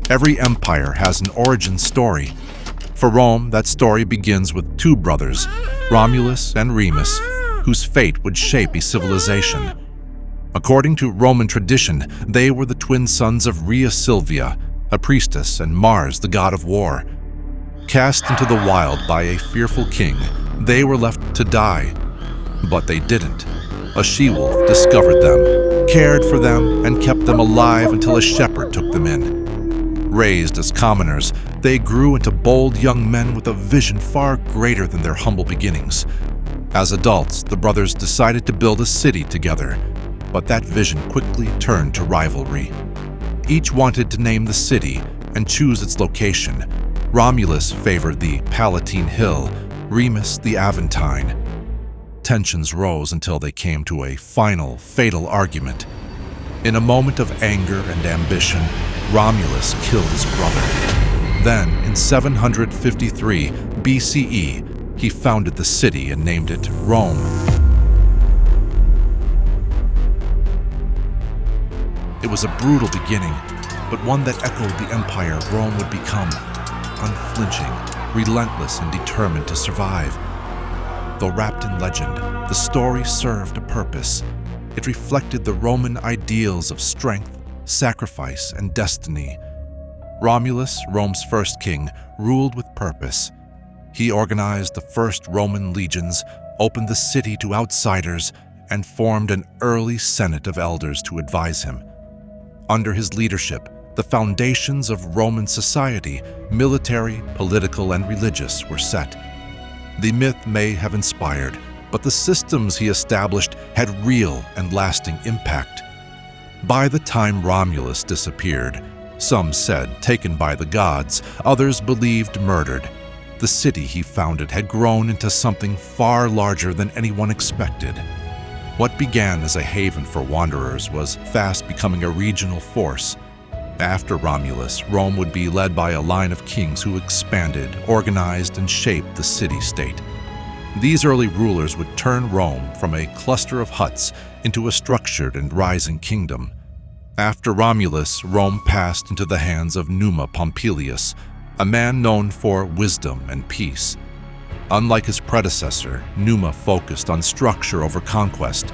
Every empire has an origin story. For Rome, that story begins with two brothers, Romulus and Remus, whose fate would shape a civilization. According to Roman tradition, they were the twin sons of Rhea Silvia, a priestess, and Mars, the god of war. Cast into the wild by a fearful king, they were left to die. But they didn't. A she-wolf discovered them, cared for them, and kept them alive until a shepherd took them in. Raised as commoners, they grew into bold young men with a vision far greater than their humble beginnings. As adults, the brothers decided to build a city together, but that vision quickly turned to rivalry. Each wanted to name the city and choose its location. Romulus favored the Palatine Hill, Remus the Aventine. Tensions rose until they came to a final, fatal argument. In a moment of anger and ambition, Romulus killed his brother. Then, in 753 BCE, he founded the city and named it Rome. It was a brutal beginning, but one that echoed the empire Rome would become, unflinching, relentless, and determined to survive. Though wrapped in legend, the story served a purpose. It reflected the Roman ideals of strength, sacrifice, and destiny. Romulus, Rome's first king, ruled with purpose. He organized the first Roman legions, opened the city to outsiders, and formed an early senate of elders to advise him. Under his leadership, the foundations of Roman society, military, political, and religious, were set. The myth may have inspired, but the systems he established had real and lasting impact. By the time Romulus disappeared, some said taken by the gods, others believed murdered, the city he founded had grown into something far larger than anyone expected. What began as a haven for wanderers was fast becoming a regional force. After Romulus, Rome would be led by a line of kings who expanded, organized, and shaped the city-state. These early rulers would turn Rome from a cluster of huts into a structured and rising kingdom. After Romulus, Rome passed into the hands of Numa Pompilius, a man known for wisdom and peace. Unlike his predecessor, Numa focused on structure over conquest.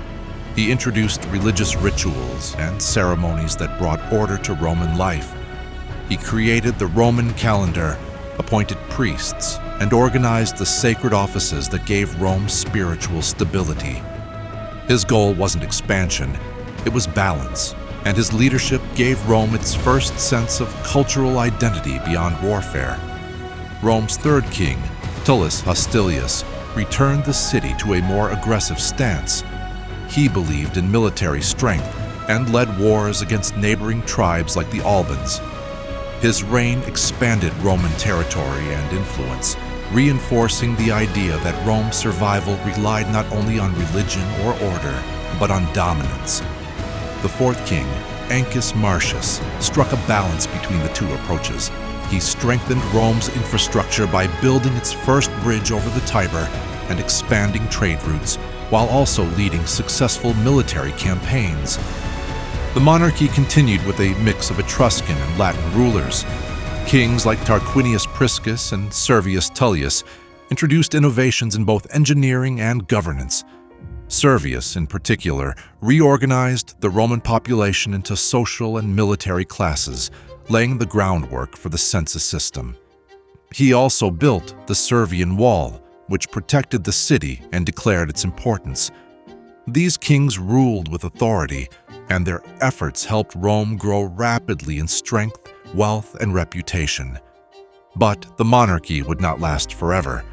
He introduced religious rituals and ceremonies that brought order to Roman life. He created the Roman calendar, appointed priests, and organized the sacred offices that gave Rome spiritual stability. His goal wasn't expansion, it was balance, and his leadership gave Rome its first sense of cultural identity beyond warfare. Rome's third king, Tullus Hostilius, returned the city to a more aggressive stance. He believed in military strength and led wars against neighboring tribes like the Albans. His reign expanded Roman territory and influence, reinforcing the idea that Rome's survival relied not only on religion or order, but on dominance. The fourth king, Ancus Marcius, struck a balance between the two approaches. He strengthened Rome's infrastructure by building its first bridge over the Tiber and expanding trade routes, while also leading successful military campaigns. The monarchy continued with a mix of Etruscan and Latin rulers. Kings like Tarquinius Priscus and Servius Tullius introduced innovations in both engineering and governance. Servius, in particular, reorganized the Roman population into social and military classes, laying the groundwork for the census system. He also built the Servian Wall, which protected the city and declared its importance. These kings ruled with authority, and their efforts helped Rome grow rapidly in strength, wealth, and reputation. But the monarchy would not last forever.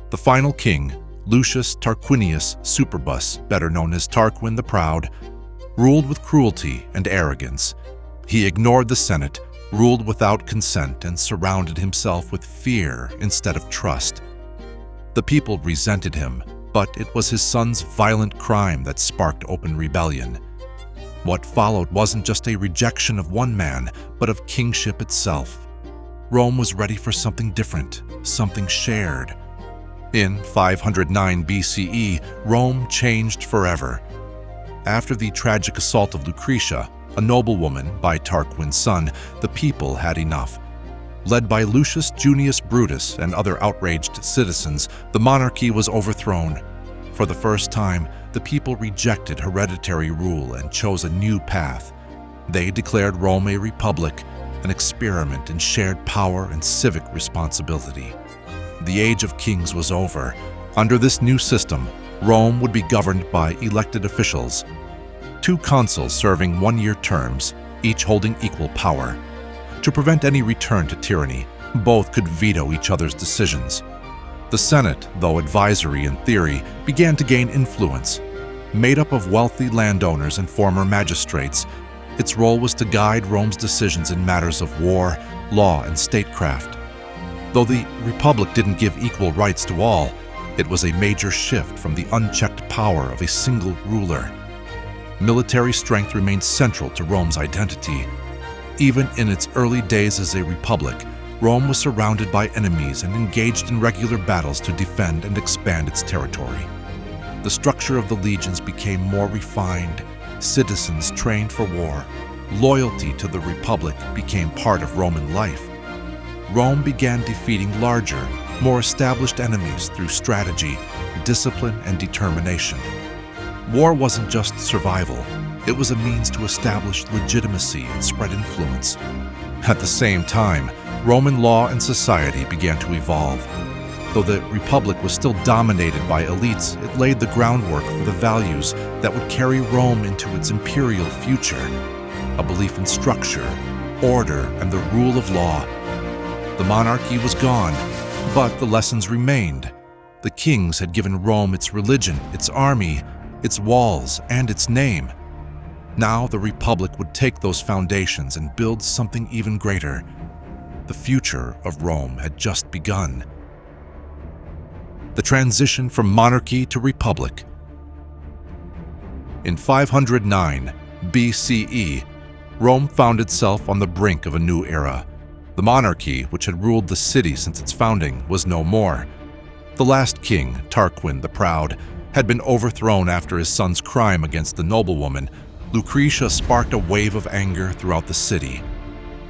The final king, Lucius Tarquinius Superbus, better known as Tarquin the Proud, ruled with cruelty and arrogance. He ignored the Senate, ruled without consent, and surrounded himself with fear instead of trust. The people resented him, but it was his son's violent crime that sparked open rebellion. What followed wasn't just a rejection of one man, but of kingship itself. Rome was ready for something different, something shared. In 509 BCE, Rome changed forever. After the tragic assault of Lucretia, a noblewoman by Tarquin's son, the people had enough. Led by Lucius Junius Brutus and other outraged citizens, the monarchy was overthrown. For the first time, the people rejected hereditary rule and chose a new path. They declared Rome a republic, an experiment in shared power and civic responsibility. The age of kings was over. Under this new system, Rome would be governed by elected officials, 2 consuls serving one-year terms, each holding equal power. To prevent any return to tyranny, both could veto each other's decisions. The Senate, though advisory in theory, began to gain influence. Made up of wealthy landowners and former magistrates, its role was to guide Rome's decisions in matters of war, law, and statecraft. Though the Republic didn't give equal rights to all, it was a major shift from the unchecked power of a single ruler. Military strength remained central to Rome's identity. Even in its early days as a republic, Rome was surrounded by enemies and engaged in regular battles to defend and expand its territory. The structure of the legions became more refined, citizens trained for war, loyalty to the republic became part of Roman life. Rome began defeating larger, more established enemies through strategy, discipline, and determination. War wasn't just survival. It was a means to establish legitimacy and spread influence. At the same time, Roman law and society began to evolve. Though the Republic was still dominated by elites, it laid the groundwork for the values that would carry Rome into its imperial future: a belief in structure, order, and the rule of law. The monarchy was gone, but the lessons remained. The kings had given Rome its religion, its army, its walls, and its name. Now the Republic would take those foundations and build something even greater. The future of Rome had just begun. The transition from monarchy to republic. In 509 BCE, Rome found itself on the brink of a new era. The monarchy, which had ruled the city since its founding, was no more. The last king, Tarquin the Proud, had been overthrown after his son's crime against the noblewoman. Lucretia sparked a wave of anger throughout the city.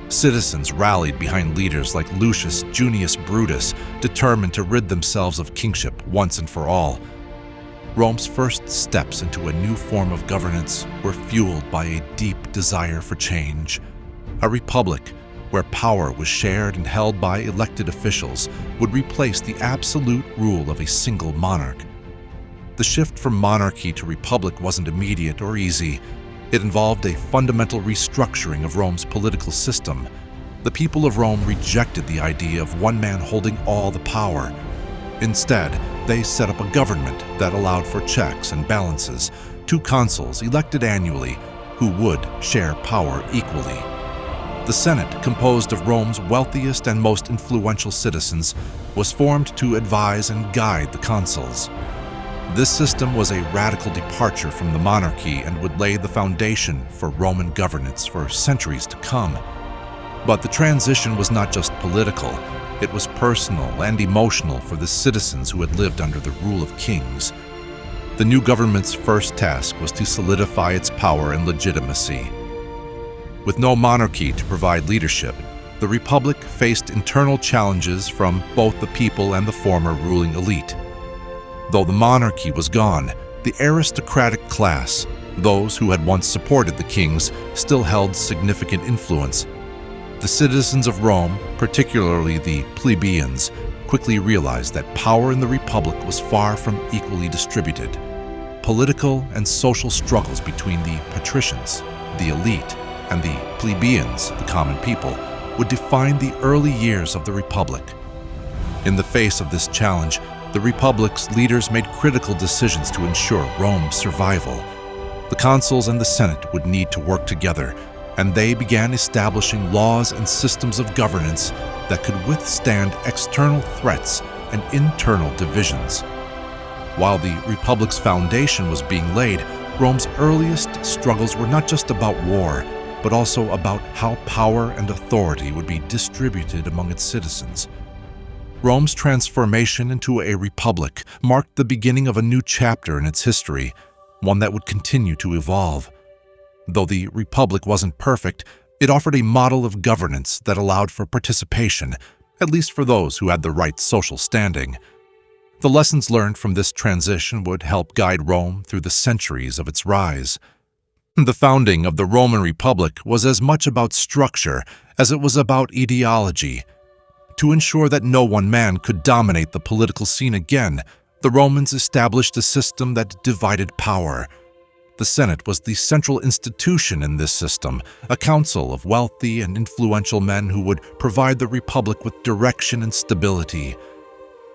Citizens rallied behind leaders like Lucius Junius Brutus, determined to rid themselves of kingship once and for all. Rome's first steps into a new form of governance were fueled by a deep desire for change. A republic, where power was shared and held by elected officials, would replace the absolute rule of a single monarch. The shift from monarchy to republic wasn't immediate or easy. It involved a fundamental restructuring of Rome's political system. The people of Rome rejected the idea of one man holding all the power. Instead, they set up a government that allowed for checks and balances, 2 consuls elected annually who would share power equally. The Senate, composed of Rome's wealthiest and most influential citizens, was formed to advise and guide the consuls. This system was a radical departure from the monarchy and would lay the foundation for Roman governance for centuries to come. But the transition was not just political, it was personal and emotional for the citizens who had lived under the rule of kings. The new government's first task was to solidify its power and legitimacy. With no monarchy to provide leadership, the Republic faced internal challenges from both the people and the former ruling elite. Though the monarchy was gone, the aristocratic class, those who had once supported the kings, still held significant influence. The citizens of Rome, particularly the plebeians, quickly realized that power in the Republic was far from equally distributed. Political and social struggles between the patricians, the elite, and the plebeians, the common people, would define the early years of the Republic. In the face of this challenge, the Republic's leaders made critical decisions to ensure Rome's survival. The consuls and the Senate would need to work together, and they began establishing laws and systems of governance that could withstand external threats and internal divisions. While the Republic's foundation was being laid, Rome's earliest struggles were not just about war, but also about how power and authority would be distributed among its citizens. Rome's transformation into a republic marked the beginning of a new chapter in its history, one that would continue to evolve. Though the Republic wasn't perfect, it offered a model of governance that allowed for participation, at least for those who had the right social standing. The lessons learned from this transition would help guide Rome through the centuries of its rise. The founding of the Roman Republic was as much about structure as it was about ideology. To ensure that no one man could dominate the political scene again, the Romans established a system that divided power. The Senate was the central institution in this system, a council of wealthy and influential men who would provide the Republic with direction and stability.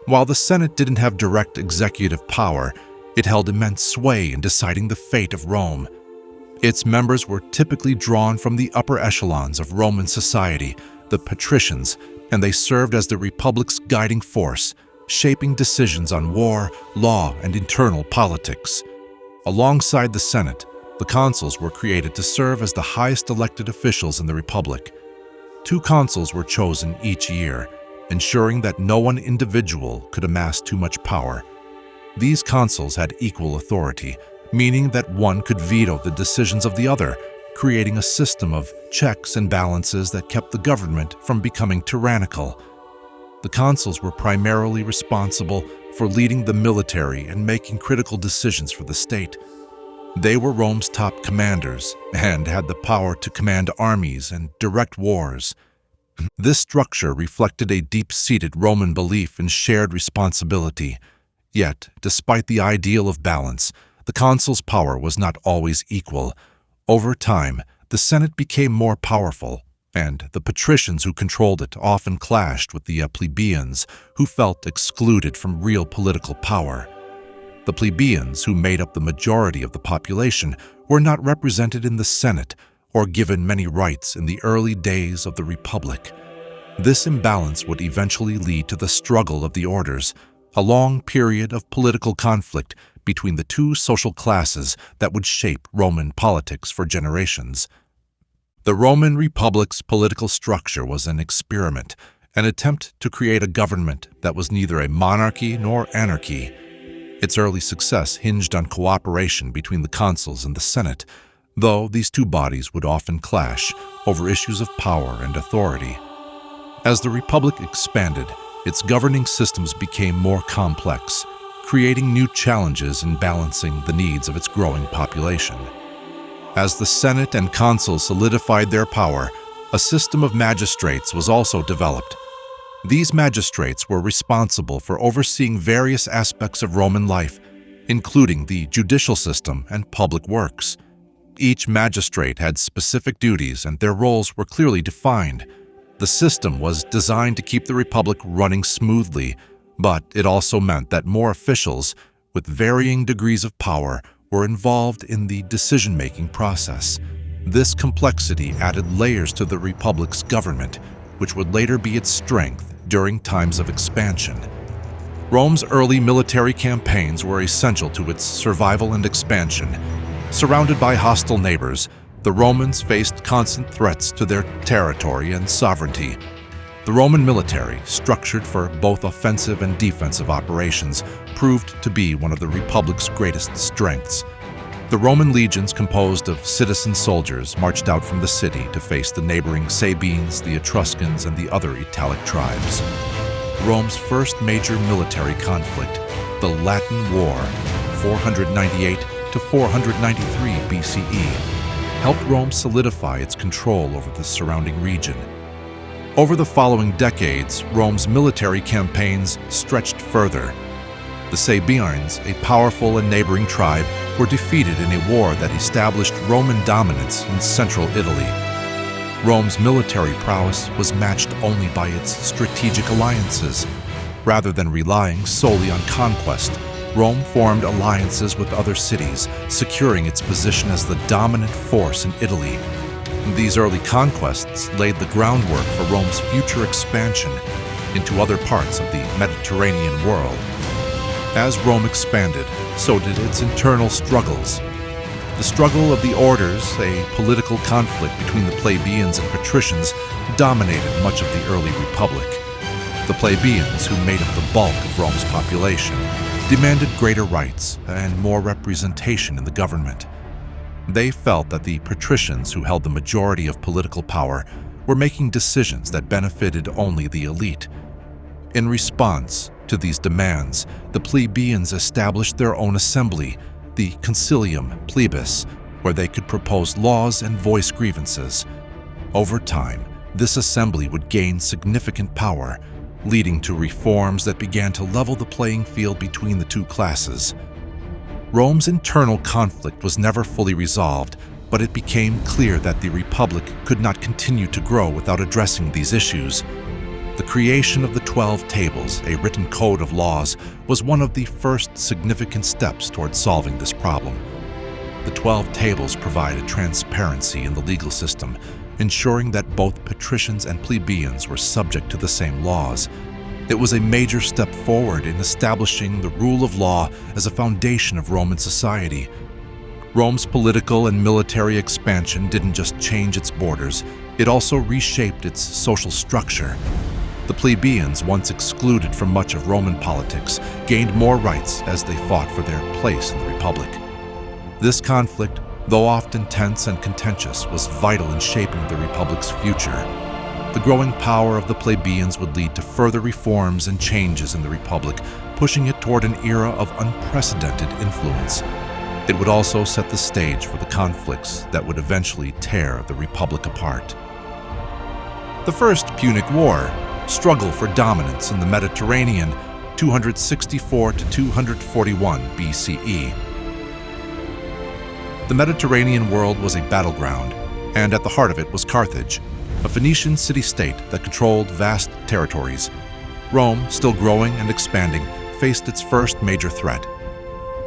While the Senate didn't have direct executive power, it held immense sway in deciding the fate of Rome. Its members were typically drawn from the upper echelons of Roman society, the patricians, and they served as the Republic's guiding force, shaping decisions on war, law, and internal politics. Alongside the Senate, the consuls were created to serve as the highest elected officials in the Republic. 2 consuls were chosen each year, ensuring that no one individual could amass too much power. These consuls had equal authority, meaning that one could veto the decisions of the other, creating a system of checks and balances that kept the government from becoming tyrannical. The consuls were primarily responsible for leading the military and making critical decisions for the state. They were Rome's top commanders and had the power to command armies and direct wars. This structure reflected a deep-seated Roman belief in shared responsibility. Yet, despite the ideal of balance, the consul's power was not always equal. Over time, the Senate became more powerful, and the patricians who controlled it often clashed with the plebeians, who felt excluded from real political power. The plebeians, who made up the majority of the population, were not represented in the Senate or given many rights in the early days of the Republic. This imbalance would eventually lead to the struggle of the orders, a long period of political conflict between the 2 social classes that would shape Roman politics for generations. The Roman Republic's political structure was an experiment, an attempt to create a government that was neither a monarchy nor anarchy. Its early success hinged on cooperation between the consuls and the Senate, though these 2 bodies would often clash over issues of power and authority. As the Republic expanded, its governing systems became more complex, creating new challenges in balancing the needs of its growing population. As the Senate and consuls solidified their power, a system of magistrates was also developed. These magistrates were responsible for overseeing various aspects of Roman life, including the judicial system and public works. Each magistrate had specific duties and their roles were clearly defined. The system was designed to keep the Republic running smoothly, but it also meant that more officials, with varying degrees of power, were involved in the decision-making process. This complexity added layers to the Republic's government, which would later be its strength during times of expansion. Rome's early military campaigns were essential to its survival and expansion. Surrounded by hostile neighbors, the Romans faced constant threats to their territory and sovereignty. The Roman military, structured for both offensive and defensive operations, proved to be one of the Republic's greatest strengths. The Roman legions, composed of citizen soldiers, marched out from the city to face the neighboring Sabines, the Etruscans, and the other Italic tribes. Rome's first major military conflict, the Latin War, 498 to 493 BCE, helped Rome solidify its control over the surrounding region. Over the following decades, Rome's military campaigns stretched further. The Sabines, a powerful and neighboring tribe, were defeated in a war that established Roman dominance in central Italy. Rome's military prowess was matched only by its strategic alliances. Rather than relying solely on conquest, Rome formed alliances with other cities, securing its position as the dominant force in Italy. These early conquests laid the groundwork for Rome's future expansion into other parts of the Mediterranean world. As Rome expanded, so did its internal struggles. The struggle of the orders, a political conflict between the plebeians and patricians, dominated much of the early republic. The plebeians, who made up the bulk of Rome's population, demanded greater rights and more representation in the government. They felt that the patricians, who held the majority of political power, were making decisions that benefited only the elite. In response to these demands, the plebeians established their own assembly, the Concilium Plebis, where they could propose laws and voice grievances. Over time, this assembly would gain significant power, leading to reforms that began to level the playing field between the two classes. Rome's internal conflict was never fully resolved, but it became clear that the Republic could not continue to grow without addressing these issues. The creation of the 12 Tables, a written code of laws, was one of the first significant steps toward solving this problem. The 12 Tables provided transparency in the legal system, ensuring that both patricians and plebeians were subject to the same laws. It was a major step forward in establishing the rule of law as a foundation of Roman society. Rome's political and military expansion didn't just change its borders, it also reshaped its social structure. The plebeians, once excluded from much of Roman politics, gained more rights as they fought for their place in the Republic. This conflict, though often tense and contentious, was vital in shaping the Republic's future. The growing power of the plebeians would lead to further reforms and changes in the Republic, pushing it toward an era of unprecedented influence. It would also set the stage for the conflicts that would eventually tear the Republic apart. The First Punic War, struggle for dominance in the Mediterranean, 264 to 241 BCE. The Mediterranean world was a battleground, and at the heart of it was Carthage, a Phoenician city-state that controlled vast territories. Rome, still growing and expanding, faced its first major threat.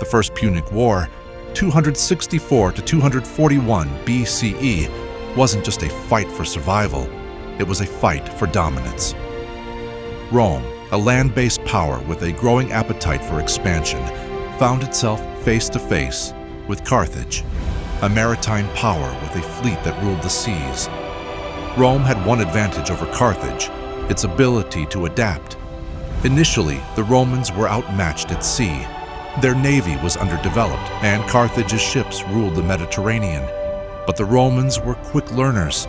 The First Punic War, 264 to 241 BCE, wasn't just a fight for survival, it was a fight for dominance. Rome, a land-based power with a growing appetite for expansion, found itself face-to-face with Carthage, a maritime power with a fleet that ruled the seas. Rome had one advantage over Carthage, its ability to adapt. Initially, the Romans were outmatched at sea. Their navy was underdeveloped, and Carthage's ships ruled the Mediterranean. But the Romans were quick learners.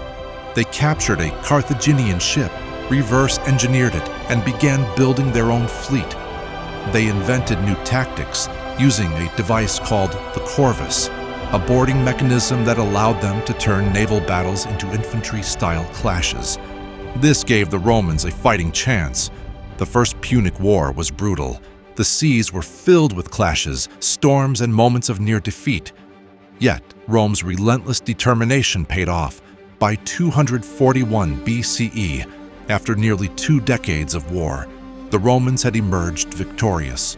They captured a Carthaginian ship, reverse-engineered it, and began building their own fleet. They invented new tactics, using a device called the corvus, a boarding mechanism that allowed them to turn naval battles into infantry-style clashes. This gave the Romans a fighting chance. The First Punic War was brutal. The seas were filled with clashes, storms, and moments of near defeat. Yet, Rome's relentless determination paid off. By 241 BCE, after nearly 2 decades of war, the Romans had emerged victorious.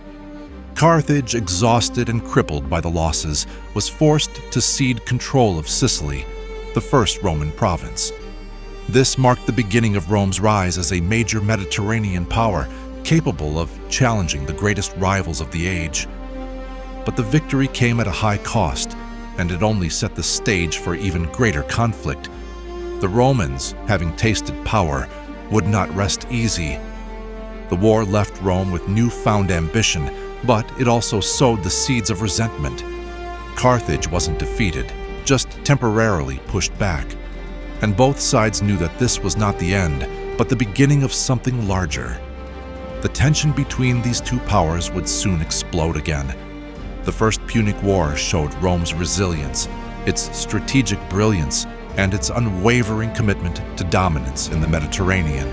Carthage, exhausted and crippled by the losses, was forced to cede control of Sicily, the first Roman province. This marked the beginning of Rome's rise as a major Mediterranean power, capable of challenging the greatest rivals of the age. But the victory came at a high cost, and it only set the stage for even greater conflict. The Romans, having tasted power, would not rest easy. The war left Rome with newfound ambition, but it also sowed the seeds of resentment. Carthage wasn't defeated, just temporarily pushed back. And both sides knew that this was not the end, but the beginning of something larger. The tension between these two powers would soon explode again. The First Punic War showed Rome's resilience, its strategic brilliance, and its unwavering commitment to dominance in the Mediterranean.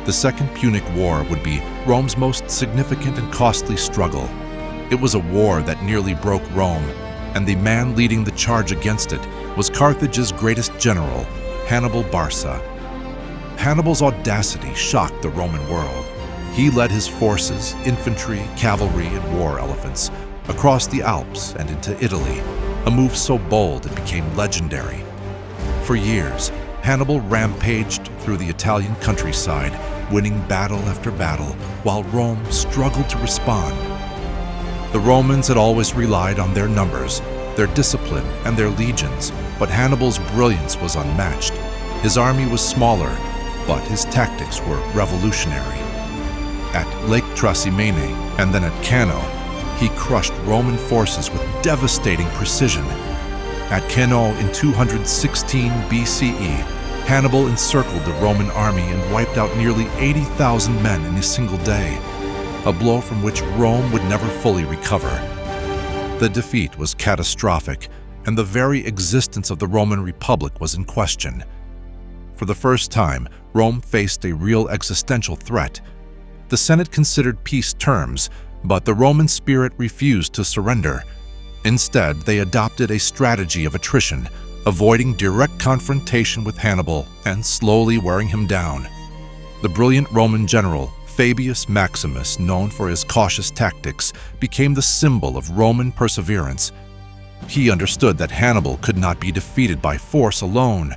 The Second Punic War would be Rome's most significant and costly struggle. It was a war that nearly broke Rome, and the man leading the charge against it was Carthage's greatest general, Hannibal Barca. Hannibal's audacity shocked the Roman world. He led his forces, infantry, cavalry, and war elephants, across the Alps and into Italy, a move so bold it became legendary. For years, Hannibal rampaged through the Italian countryside, winning battle after battle, while Rome struggled to respond. The Romans had always relied on their numbers, their discipline, and their legions, but Hannibal's brilliance was unmatched. His army was smaller, but his tactics were revolutionary. At Lake Trasimene and then at Cannae, he crushed Roman forces with devastating precision. At Cannae in 216 BCE, Hannibal encircled the Roman army and wiped out nearly 80,000 men in a single day, a blow from which Rome would never fully recover. The defeat was catastrophic, and the very existence of the Roman Republic was in question. For the first time, Rome faced a real existential threat. The Senate considered peace terms, but the Roman spirit refused to surrender. Instead, they adopted a strategy of attrition, avoiding direct confrontation with Hannibal and slowly wearing him down. The brilliant Roman general, Fabius Maximus, known for his cautious tactics, became the symbol of Roman perseverance. He understood that Hannibal could not be defeated by force alone.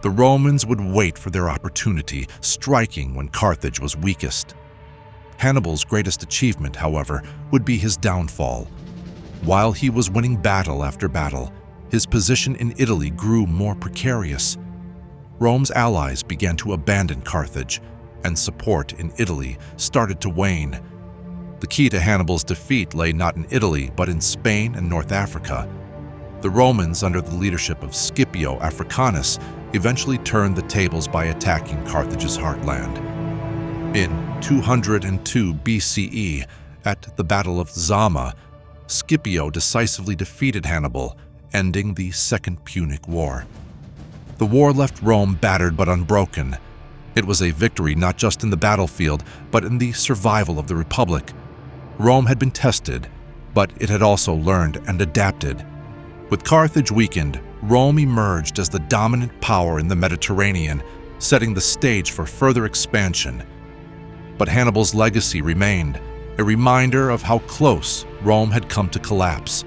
The Romans would wait for their opportunity, striking when Carthage was weakest. Hannibal's greatest achievement, however, would be his downfall. While he was winning battle after battle, his position in Italy grew more precarious. Rome's allies began to abandon Carthage, and support in Italy started to wane. The key to Hannibal's defeat lay not in Italy, but in Spain and North Africa. The Romans, under the leadership of Scipio Africanus, eventually turned the tables by attacking Carthage's heartland. In 202 BCE, at the Battle of Zama, Scipio decisively defeated Hannibal, ending the Second Punic War. The war left Rome battered but unbroken. It was a victory not just in the battlefield, but in the survival of the Republic. Rome had been tested, but it had also learned and adapted. With Carthage weakened, Rome emerged as the dominant power in the Mediterranean, setting the stage for further expansion. But Hannibal's legacy remained, a reminder of how close Rome had come to collapse.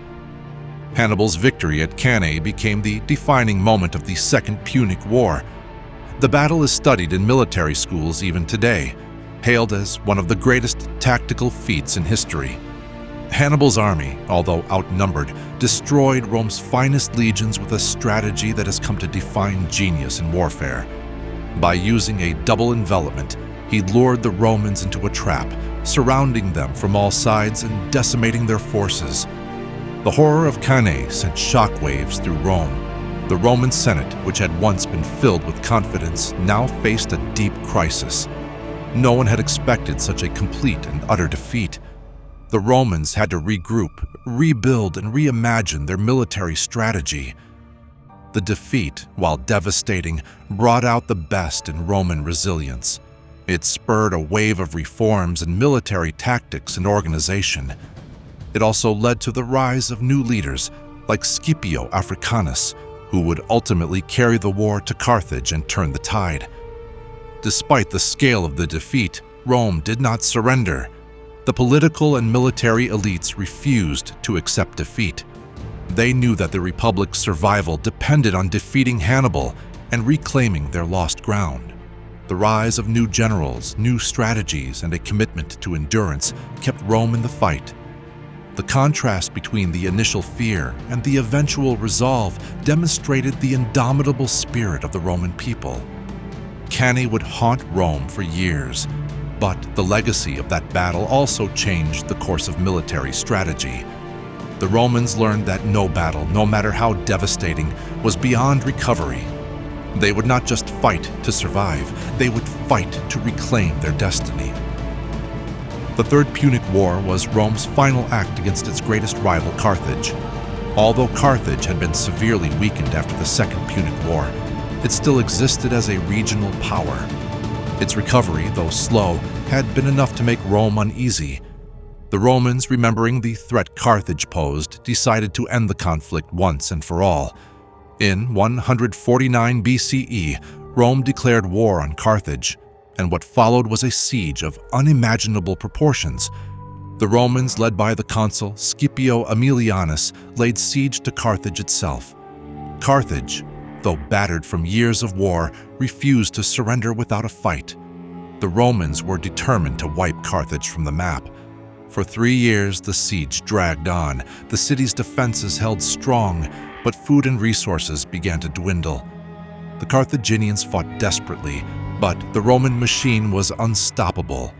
Hannibal's victory at Cannae became the defining moment of the Second Punic War. The battle is studied in military schools even today, hailed as one of the greatest tactical feats in history. Hannibal's army, although outnumbered, destroyed Rome's finest legions with a strategy that has come to define genius in warfare. By using a double envelopment, he lured the Romans into a trap, surrounding them from all sides and decimating their forces. The horror of Cannae sent shockwaves through Rome. The Roman Senate, which had once been filled with confidence, now faced a deep crisis. No one had expected such a complete and utter defeat. The Romans had to regroup, rebuild, and reimagine their military strategy. The defeat, while devastating, brought out the best in Roman resilience. It spurred a wave of reforms in military tactics and organization. It also led to the rise of new leaders like Scipio Africanus, who would ultimately carry the war to Carthage and turn the tide. Despite the scale of the defeat, Rome did not surrender. The political and military elites refused to accept defeat. They knew that the Republic's survival depended on defeating Hannibal and reclaiming their lost ground. The rise of new generals, new strategies, and a commitment to endurance kept Rome in the fight. The contrast between the initial fear and the eventual resolve demonstrated the indomitable spirit of the Roman people. Cannae would haunt Rome for years, but the legacy of that battle also changed the course of military strategy. the Romans learned that no battle, no matter how devastating, was beyond recovery. They would not just fight to survive, they would fight to reclaim their destiny. The Third Punic War was Rome's final act against its greatest rival, Carthage. Although Carthage had been severely weakened after the Second Punic War, it still existed as a regional power. Its recovery, though slow, had been enough to make Rome uneasy. The Romans, remembering the threat Carthage posed, decided to end the conflict once and for all. In 149 BCE, Rome declared war on Carthage, and what followed was a siege of unimaginable proportions. The Romans, led by the consul Scipio Aemilianus, laid siege to Carthage itself. Carthage, though battered from years of war, refused to surrender without a fight. The Romans were determined to wipe Carthage from the map. For 3 years, the siege dragged on. The city's defenses held strong, but food and resources began to dwindle. The Carthaginians fought desperately, but the Roman machine was unstoppable.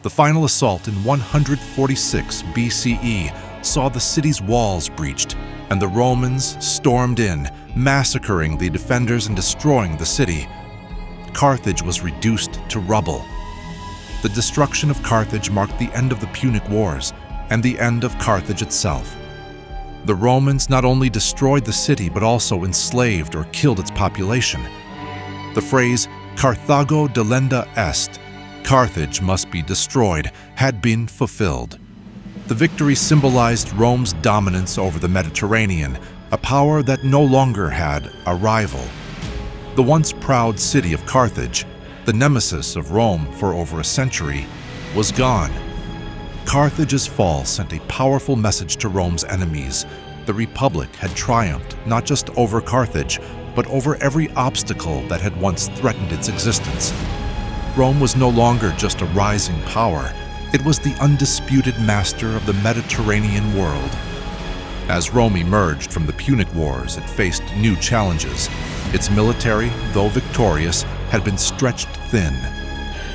The final assault in 146 BCE saw the city's walls breached, and the Romans stormed in, massacring the defenders and destroying the city. Carthage was reduced to rubble. The destruction of Carthage marked the end of the Punic Wars and the end of Carthage itself. The Romans not only destroyed the city but also enslaved or killed its population. The phrase "Carthago delenda est," Carthage must be destroyed, had been fulfilled. The victory symbolized Rome's dominance over the Mediterranean, a power that no longer had a rival. The once proud city of Carthage, the nemesis of Rome for over a century, was gone. Carthage's fall sent a powerful message to Rome's enemies. The Republic had triumphed not just over Carthage, but over every obstacle that had once threatened its existence. Rome was no longer just a rising power. It was the undisputed master of the Mediterranean world. As Rome emerged from the Punic Wars, it faced new challenges. Its military, though victorious, had been stretched thin.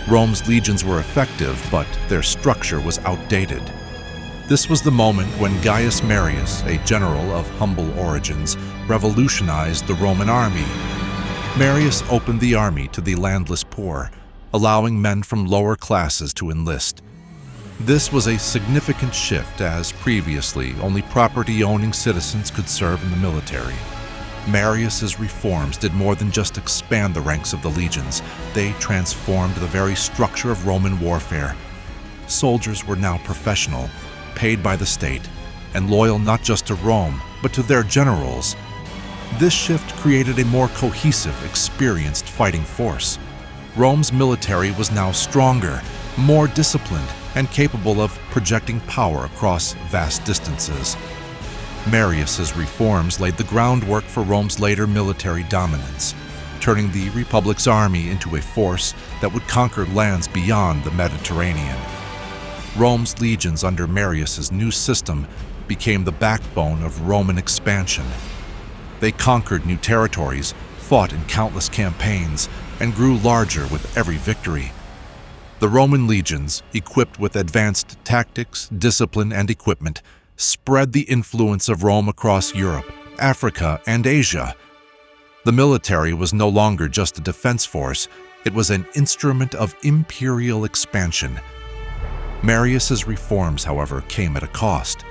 Rome's legions were effective, but their structure was outdated. This was the moment when Gaius Marius, a general of humble origins, revolutionized the Roman army. Marius opened the army to the landless poor, allowing men from lower classes to enlist. This was a significant shift, as previously only property-owning citizens could serve in the military. Marius's reforms did more than just expand the ranks of the legions. They transformed the very structure of Roman warfare. Soldiers were now professional, paid by the state, and loyal not just to Rome, but to their generals. This shift created a more cohesive, experienced fighting force. Rome's military was now stronger, more disciplined, and capable of projecting power across vast distances. Marius's reforms laid the groundwork for Rome's later military dominance, turning the Republic's army into a force that would conquer lands beyond the Mediterranean. Rome's legions under Marius's new system became the backbone of Roman expansion. They conquered new territories, fought in countless campaigns, and grew larger with every victory. The Roman legions, equipped with advanced tactics, discipline, and equipment, spread the influence of Rome across Europe, Africa, and Asia. The military was no longer just a defense force, it was an instrument of imperial expansion. Marius's reforms, however, came at a cost.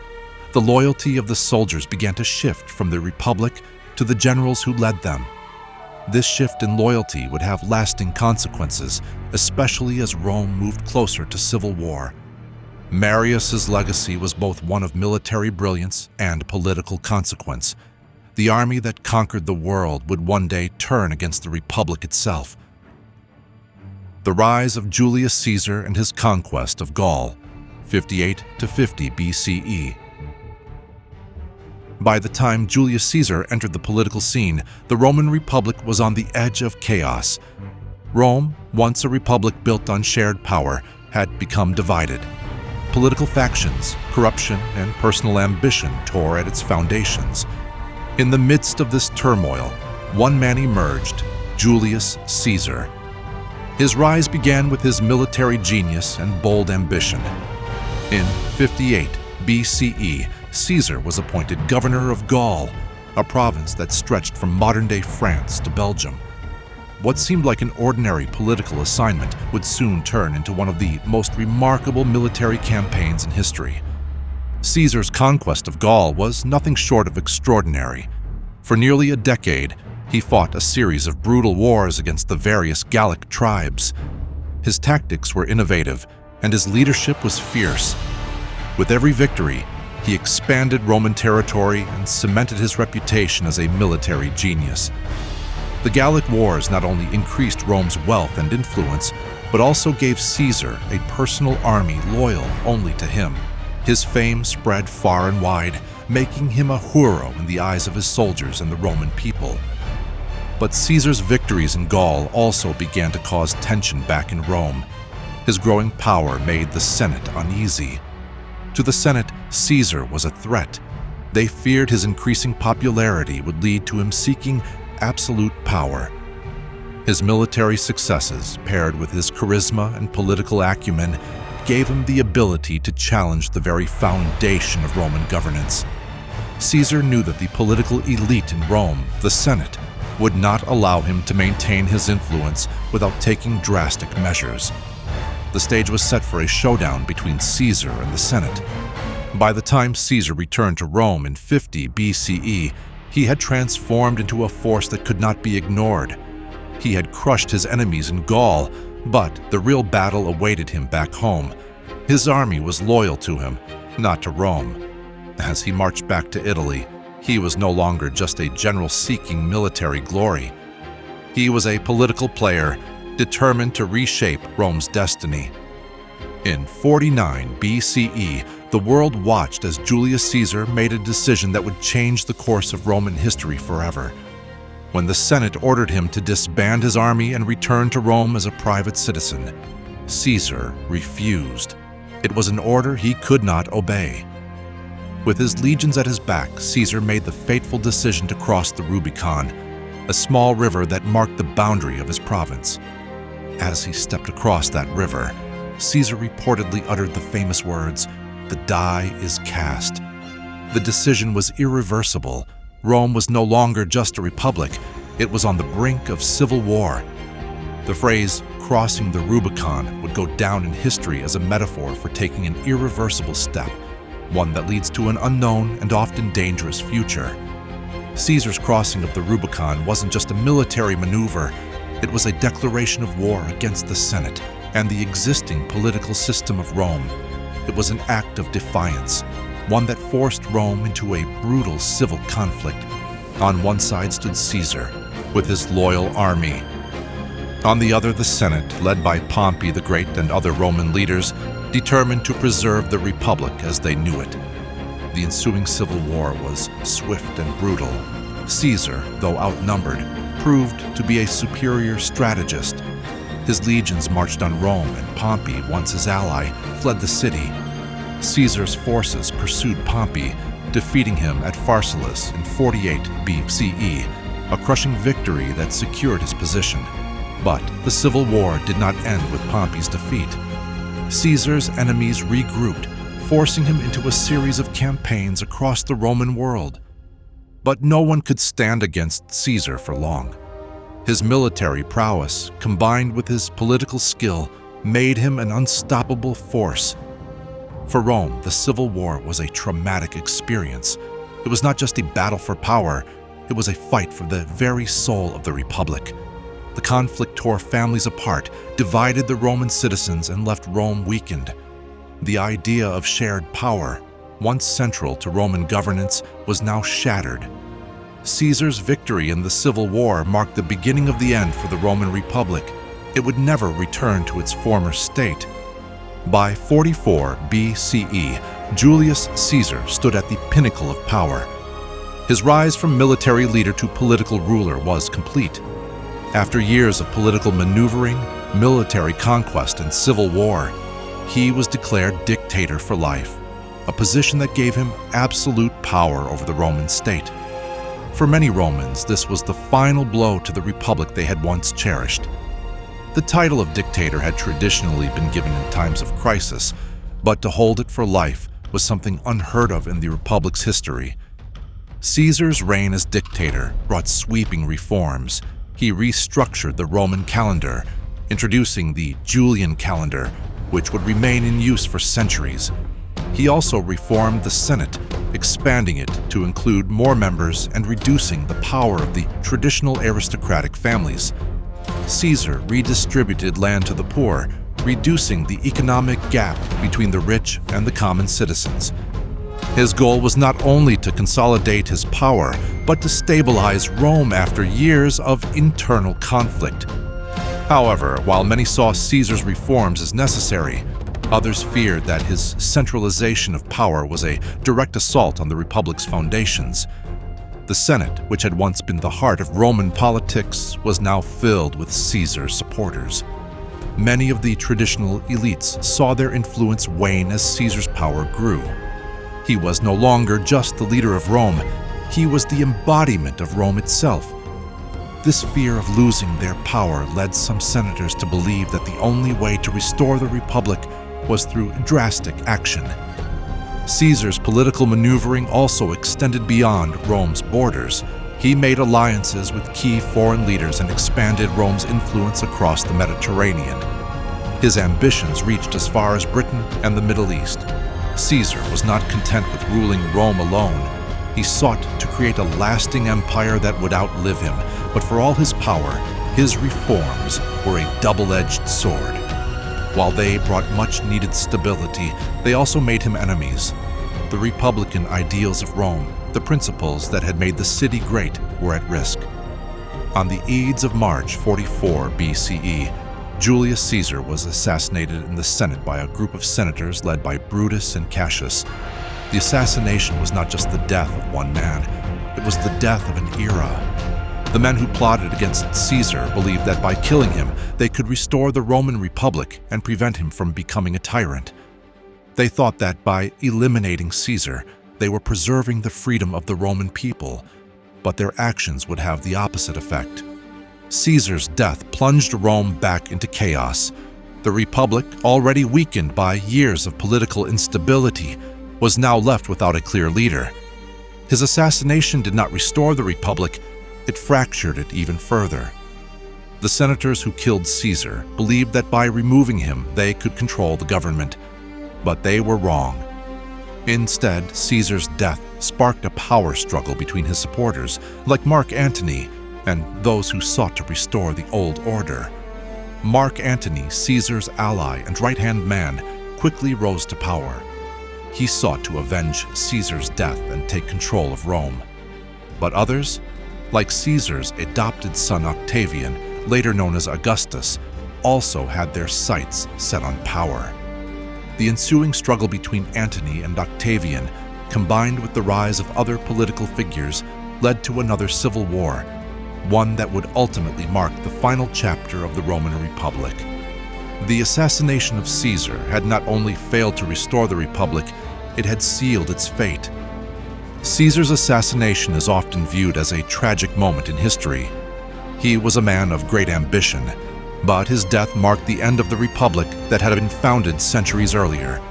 The loyalty of the soldiers began to shift from the Republic to the generals who led them. This shift in loyalty would have lasting consequences, especially as Rome moved closer to civil war. Marius's legacy was both one of military brilliance and political consequence. The army that conquered the world would one day turn against the Republic itself. The rise of Julius Caesar and his conquest of Gaul, 58 to 50 BCE. By the time Julius Caesar entered the political scene, the Roman Republic was on the edge of chaos. Rome, once a republic built on shared power, had become divided. Political factions, corruption, and personal ambition tore at its foundations. In the midst of this turmoil, one man emerged, Julius Caesar. His rise began with his military genius and bold ambition. In 58 BCE, Caesar was appointed governor of Gaul, a province that stretched from modern-day France to Belgium. What seemed like an ordinary political assignment would soon turn into one of the most remarkable military campaigns in history. Caesar's conquest of Gaul was nothing short of extraordinary. For nearly a decade, he fought a series of brutal wars against the various Gallic tribes. His tactics were innovative, and his leadership was fierce. With every victory, he expanded Roman territory and cemented his reputation as a military genius. The Gallic Wars not only increased Rome's wealth and influence, but also gave Caesar a personal army loyal only to him. His fame spread far and wide, making him a hero in the eyes of his soldiers and the Roman people. But Caesar's victories in Gaul also began to cause tension back in Rome. His growing power made the Senate uneasy. To the Senate, Caesar was a threat. They feared his increasing popularity would lead to him seeking absolute power. His military successes, paired with his charisma and political acumen, gave him the ability to challenge the very foundation of Roman governance. Caesar knew that the political elite in Rome, the Senate, would not allow him to maintain his influence without taking drastic measures. The stage was set for a showdown between Caesar and the Senate. By the time Caesar returned to Rome in 50 BCE, he had transformed into a force that could not be ignored. He had crushed his enemies in Gaul, but the real battle awaited him back home. His army was loyal to him, not to Rome. As he marched back to Italy, he was no longer just a general seeking military glory. He was a political player, determined to reshape Rome's destiny. In 49 BCE, the world watched as Julius Caesar made a decision that would change the course of Roman history forever. When the Senate ordered him to disband his army and return to Rome as a private citizen, Caesar refused. It was an order he could not obey. With his legions at his back, Caesar made the fateful decision to cross the Rubicon, a small river that marked the boundary of his province. As he stepped across that river, Caesar reportedly uttered the famous words, "The die is cast." The decision was irreversible. Rome was no longer just a republic, it was on the brink of civil war. The phrase, "crossing the Rubicon," would go down in history as a metaphor for taking an irreversible step, one that leads to an unknown and often dangerous future. Caesar's crossing of the Rubicon wasn't just a military maneuver, it was a declaration of war against the Senate and the existing political system of Rome. It was an act of defiance, one that forced Rome into a brutal civil conflict. On one side stood Caesar, with his loyal army. On the other, the Senate, led by Pompey the Great and other Roman leaders, determined to preserve the Republic as they knew it. The ensuing civil war was swift and brutal. Caesar, though outnumbered, proved to be a superior strategist. His legions marched on Rome, and Pompey, once his ally, fled the city. Caesar's forces pursued Pompey, defeating him at Pharsalus in 48 BCE, a crushing victory that secured his position. But the civil war did not end with Pompey's defeat. Caesar's enemies regrouped, forcing him into a series of campaigns across the Roman world. But no one could stand against Caesar for long. His military prowess, combined with his political skill, made him an unstoppable force. For Rome, the Civil War was a traumatic experience. It was not just a battle for power, it was a fight for the very soul of the Republic. The conflict tore families apart, divided the Roman citizens, and left Rome weakened. The idea of shared power, once central to Roman governance, was now shattered. Caesar's victory in the Civil War marked the beginning of the end for the Roman Republic. It would never return to its former state. By 44 BCE, Julius Caesar stood at the pinnacle of power. His rise from military leader to political ruler was complete. After years of political maneuvering, military conquest, and civil war, he was declared dictator for life, a position that gave him absolute power over the Roman state. For many Romans, this was the final blow to the republic they had once cherished. The title of dictator had traditionally been given in times of crisis, but to hold it for life was something unheard of in the Republic's history. Caesar's reign as dictator brought sweeping reforms. He restructured the Roman calendar, introducing the Julian calendar, which would remain in use for centuries. He also reformed the Senate, expanding it to include more members and reducing the power of the traditional aristocratic families. Caesar redistributed land to the poor, reducing the economic gap between the rich and the common citizens. His goal was not only to consolidate his power, but to stabilize Rome after years of internal conflict. However, while many saw Caesar's reforms as necessary, others feared that his centralization of power was a direct assault on the Republic's foundations. The Senate, which had once been the heart of Roman politics, was now filled with Caesar's supporters. Many of the traditional elites saw their influence wane as Caesar's power grew. He was no longer just the leader of Rome, he was the embodiment of Rome itself. This fear of losing their power led some senators to believe that the only way to restore the Republic was through drastic action. Caesar's political maneuvering also extended beyond Rome's borders. He made alliances with key foreign leaders and expanded Rome's influence across the Mediterranean. His ambitions reached as far as Britain and the Middle East. Caesar was not content with ruling Rome alone. He sought to create a lasting empire that would outlive him, but for all his power, his reforms were a double-edged sword. While they brought much-needed stability, they also made him enemies. The republican ideals of Rome, the principles that had made the city great, were at risk. On the Ides of March 44 BCE, Julius Caesar was assassinated in the Senate by a group of senators led by Brutus and Cassius. The assassination was not just the death of one man, it was the death of an era. The men who plotted against Caesar believed that by killing him, they could restore the Roman Republic and prevent him from becoming a tyrant. They thought that by eliminating Caesar, they were preserving the freedom of the Roman people, but their actions would have the opposite effect. Caesar's death plunged Rome back into chaos. The Republic, already weakened by years of political instability, was now left without a clear leader. His assassination did not restore the Republic, it fractured it even further. The senators who killed Caesar believed that by removing him they could control the government, but they were wrong. Instead, Caesar's death sparked a power struggle between his supporters, like Mark Antony, and those who sought to restore the old order. Mark Antony, Caesar's ally and right-hand man, quickly rose to power. He sought to avenge Caesar's death and take control of Rome. But others, like Caesar's adopted son Octavian, later known as Augustus, also had their sights set on power. The ensuing struggle between Antony and Octavian, combined with the rise of other political figures, led to another civil war, one that would ultimately mark the final chapter of the Roman Republic. The assassination of Caesar had not only failed to restore the Republic, it had sealed its fate. Caesar's assassination is often viewed as a tragic moment in history. He was a man of great ambition, but his death marked the end of the Republic that had been founded centuries earlier.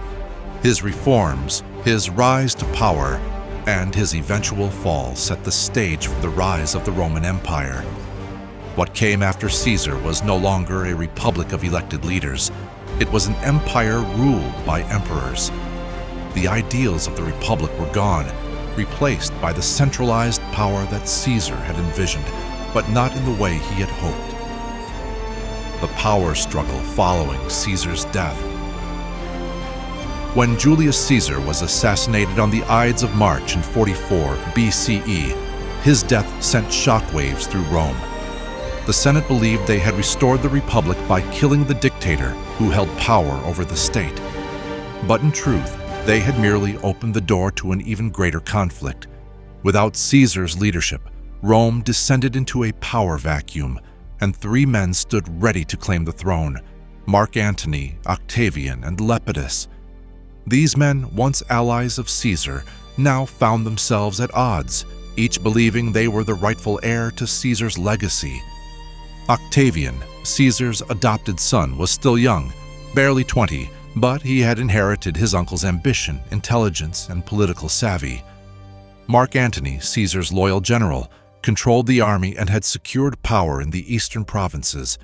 His reforms, his rise to power, and his eventual fall set the stage for the rise of the Roman Empire. What came after Caesar was no longer a republic of elected leaders. It was an empire ruled by emperors. The ideals of the republic were gone, replaced by the centralized power that Caesar had envisioned, but not in the way he had hoped. The power struggle following Caesar's death. When Julius Caesar was assassinated on the Ides of March in 44 BCE, his death sent shockwaves through Rome. The Senate believed they had restored the Republic by killing the dictator who held power over the state. But in truth, they had merely opened the door to an even greater conflict. Without Caesar's leadership, Rome descended into a power vacuum, and three men stood ready to claim the throne: Mark Antony, Octavian, and Lepidus. These men, once allies of Caesar, now found themselves at odds, each believing they were the rightful heir to Caesar's legacy. Octavian, Caesar's adopted son, was still young, barely 20, But he had inherited his uncle's ambition, intelligence, and political savvy. Mark Antony, Caesar's loyal general, controlled the army and had secured power in the eastern provinces.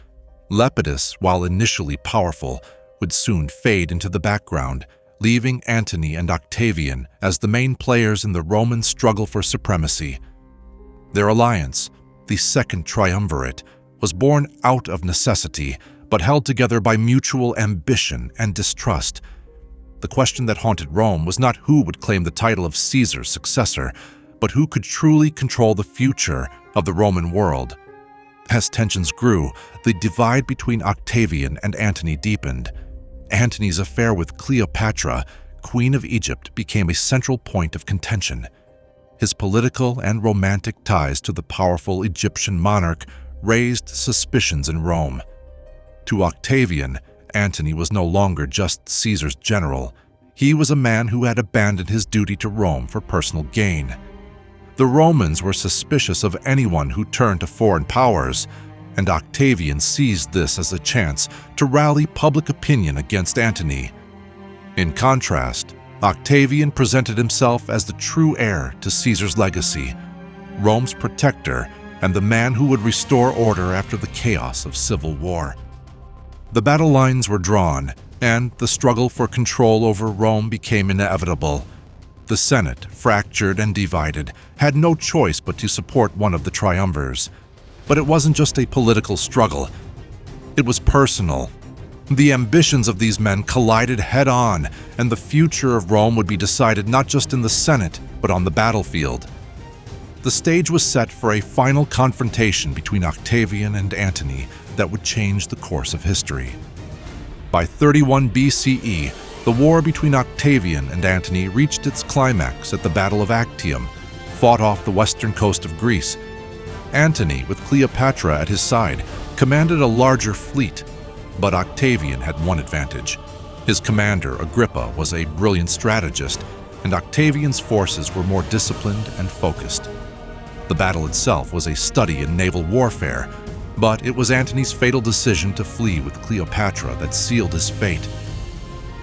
Lepidus, while initially powerful, would soon fade into the background, leaving Antony and Octavian as the main players in the Roman struggle for supremacy. Their alliance, the Second Triumvirate, was born out of necessity, but held together by mutual ambition and distrust. The question that haunted Rome was not who would claim the title of Caesar's successor, but who could truly control the future of the Roman world. As tensions grew, the divide between Octavian and Antony deepened. Antony's affair with Cleopatra, Queen of Egypt, became a central point of contention. His political and romantic ties to the powerful Egyptian monarch raised suspicions in Rome. To Octavian, Antony was no longer just Caesar's general. He was a man who had abandoned his duty to Rome for personal gain. The Romans were suspicious of anyone who turned to foreign powers, and Octavian seized this as a chance to rally public opinion against Antony. In contrast, Octavian presented himself as the true heir to Caesar's legacy, Rome's protector, and the man who would restore order after the chaos of civil war. The battle lines were drawn, and the struggle for control over Rome became inevitable. The Senate, fractured and divided, had no choice but to support one of the triumvirs. But it wasn't just a political struggle. It was personal. The ambitions of these men collided head-on, and the future of Rome would be decided not just in the Senate, but on the battlefield. The stage was set for a final confrontation between Octavian and Antony that would change the course of history. By 31 BCE, the war between Octavian and Antony reached its climax at the Battle of Actium, fought off the western coast of Greece. Antony, with Cleopatra at his side, commanded a larger fleet, but Octavian had one advantage. His commander, Agrippa, was a brilliant strategist, and Octavian's forces were more disciplined and focused. The battle itself was a study in naval warfare, but it was Antony's fatal decision to flee with Cleopatra that sealed his fate.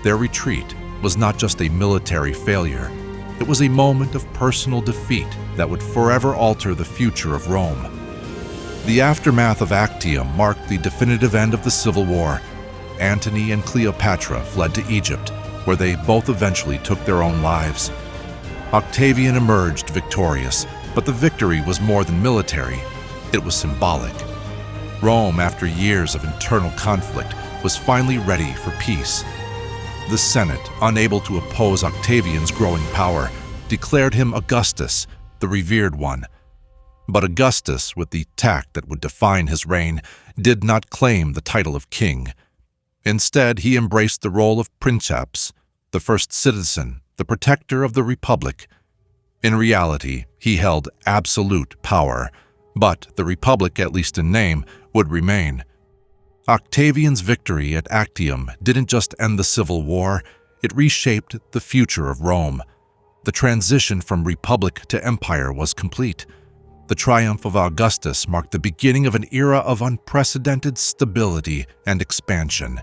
Their retreat was not just a military failure, it was a moment of personal defeat that would forever alter the future of Rome. The aftermath of Actium marked the definitive end of the civil war. Antony and Cleopatra fled to Egypt, where they both eventually took their own lives. Octavian emerged victorious, but the victory was more than military. It was symbolic. Rome, after years of internal conflict, was finally ready for peace. The Senate, unable to oppose Octavian's growing power, declared him Augustus, the revered one. But Augustus, with the tact that would define his reign, did not claim the title of king. Instead, he embraced the role of princeps, the first citizen, the protector of the republic. In reality, he held absolute power, but the republic, at least in name, would remain. Octavian's victory at Actium didn't just end the civil war, it reshaped the future of Rome. The transition from republic to empire was complete. The triumph of Augustus marked the beginning of an era of unprecedented stability and expansion.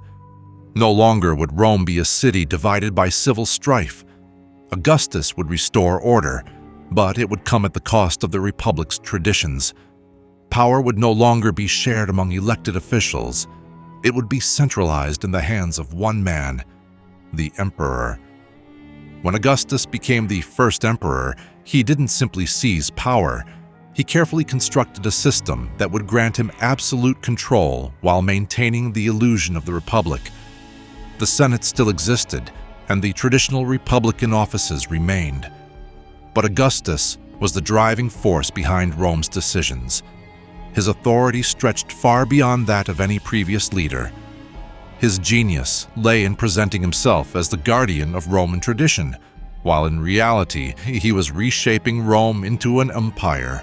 No longer would Rome be a city divided by civil strife. Augustus would restore order, but it would come at the cost of the republic's traditions. Power would no longer be shared among elected officials. It would be centralized in the hands of one man, the emperor. When Augustus became the first emperor, he didn't simply seize power. He carefully constructed a system that would grant him absolute control while maintaining the illusion of the republic. The Senate still existed, and the traditional republican offices remained. But Augustus was the driving force behind Rome's decisions. His authority stretched far beyond that of any previous leader. His genius lay in presenting himself as the guardian of Roman tradition, while in reality he was reshaping Rome into an empire.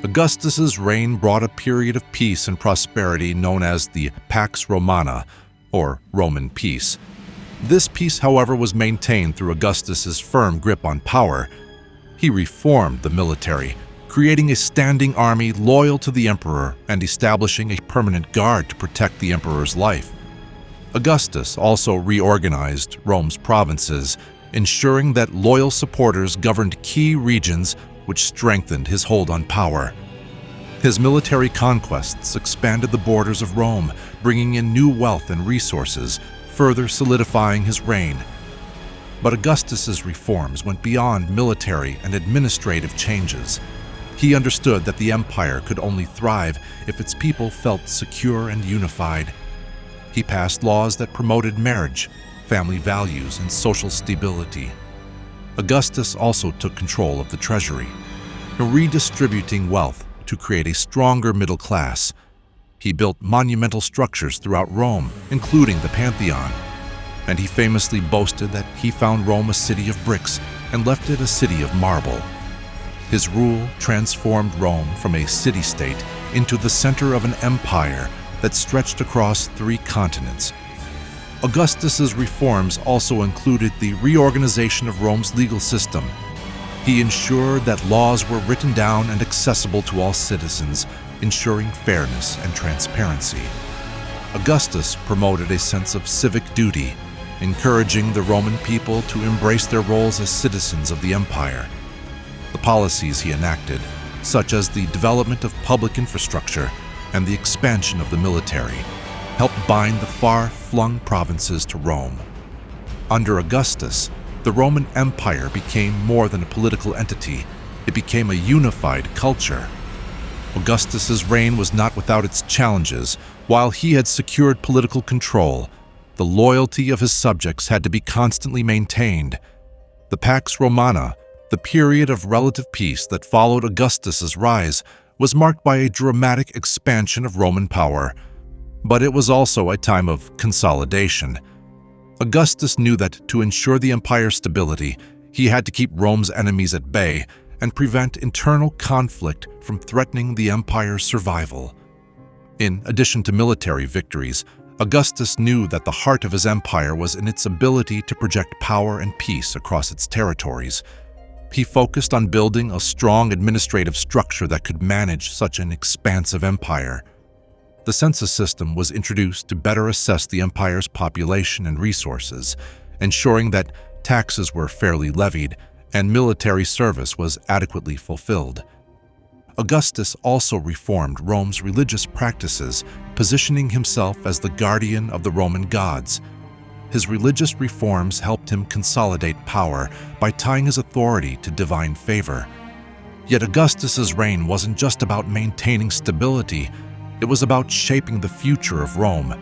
Augustus's reign brought a period of peace and prosperity known as the Pax Romana, or Roman peace. This peace, however, was maintained through Augustus's firm grip on power. He reformed the military, creating a standing army loyal to the emperor and establishing a permanent guard to protect the emperor's life. Augustus also reorganized Rome's provinces, ensuring that loyal supporters governed key regions, which strengthened his hold on power. His military conquests expanded the borders of Rome, bringing in new wealth and resources, further solidifying his reign. But Augustus's reforms went beyond military and administrative changes. He understood that the empire could only thrive if its people felt secure and unified. He passed laws that promoted marriage, family values, and social stability. Augustus also took control of the treasury, redistributing wealth to create a stronger middle class. He built monumental structures throughout Rome, including the Pantheon, and he famously boasted that he found Rome a city of bricks and left it a city of marble. His rule transformed Rome from a city-state into the center of an empire that stretched across 3 continents. Augustus's reforms also included the reorganization of Rome's legal system. He ensured that laws were written down and accessible to all citizens, ensuring fairness and transparency. Augustus promoted a sense of civic duty, encouraging the Roman people to embrace their roles as citizens of the empire. The policies he enacted, such as the development of public infrastructure and the expansion of the military, helped bind the far-flung provinces to Rome. Under Augustus, the Roman Empire became more than a political entity. It became a unified culture. Augustus's reign was not without its challenges. While he had secured political control, the loyalty of his subjects had to be constantly maintained. The Pax Romana, the period of relative peace that followed Augustus's rise, was marked by a dramatic expansion of Roman power. But it was also a time of consolidation. Augustus knew that to ensure the empire's stability, he had to keep Rome's enemies at bay and prevent internal conflict from threatening the empire's survival. In addition to military victories, Augustus knew that the heart of his empire was in its ability to project power and peace across its territories. He focused on building a strong administrative structure that could manage such an expansive empire. The census system was introduced to better assess the empire's population and resources, ensuring that taxes were fairly levied and military service was adequately fulfilled. Augustus also reformed Rome's religious practices, positioning himself as the guardian of the Roman gods. His religious reforms helped him consolidate power by tying his authority to divine favor. Yet Augustus's reign wasn't just about maintaining stability. It was about shaping the future of Rome.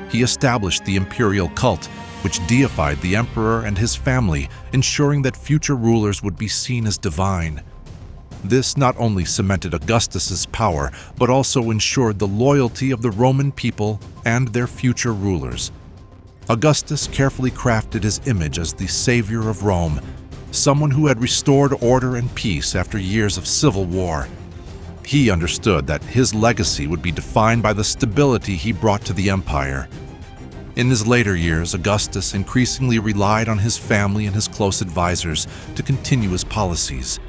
He established the imperial cult, which deified the emperor and his family, ensuring that future rulers would be seen as divine. This not only cemented Augustus's power, but also ensured the loyalty of the Roman people and their future rulers. Augustus carefully crafted his image as the savior of Rome, someone who had restored order and peace after years of civil war. He understood that his legacy would be defined by the stability he brought to the empire. In his later years, Augustus increasingly relied on his family and his close advisors to continue his policies.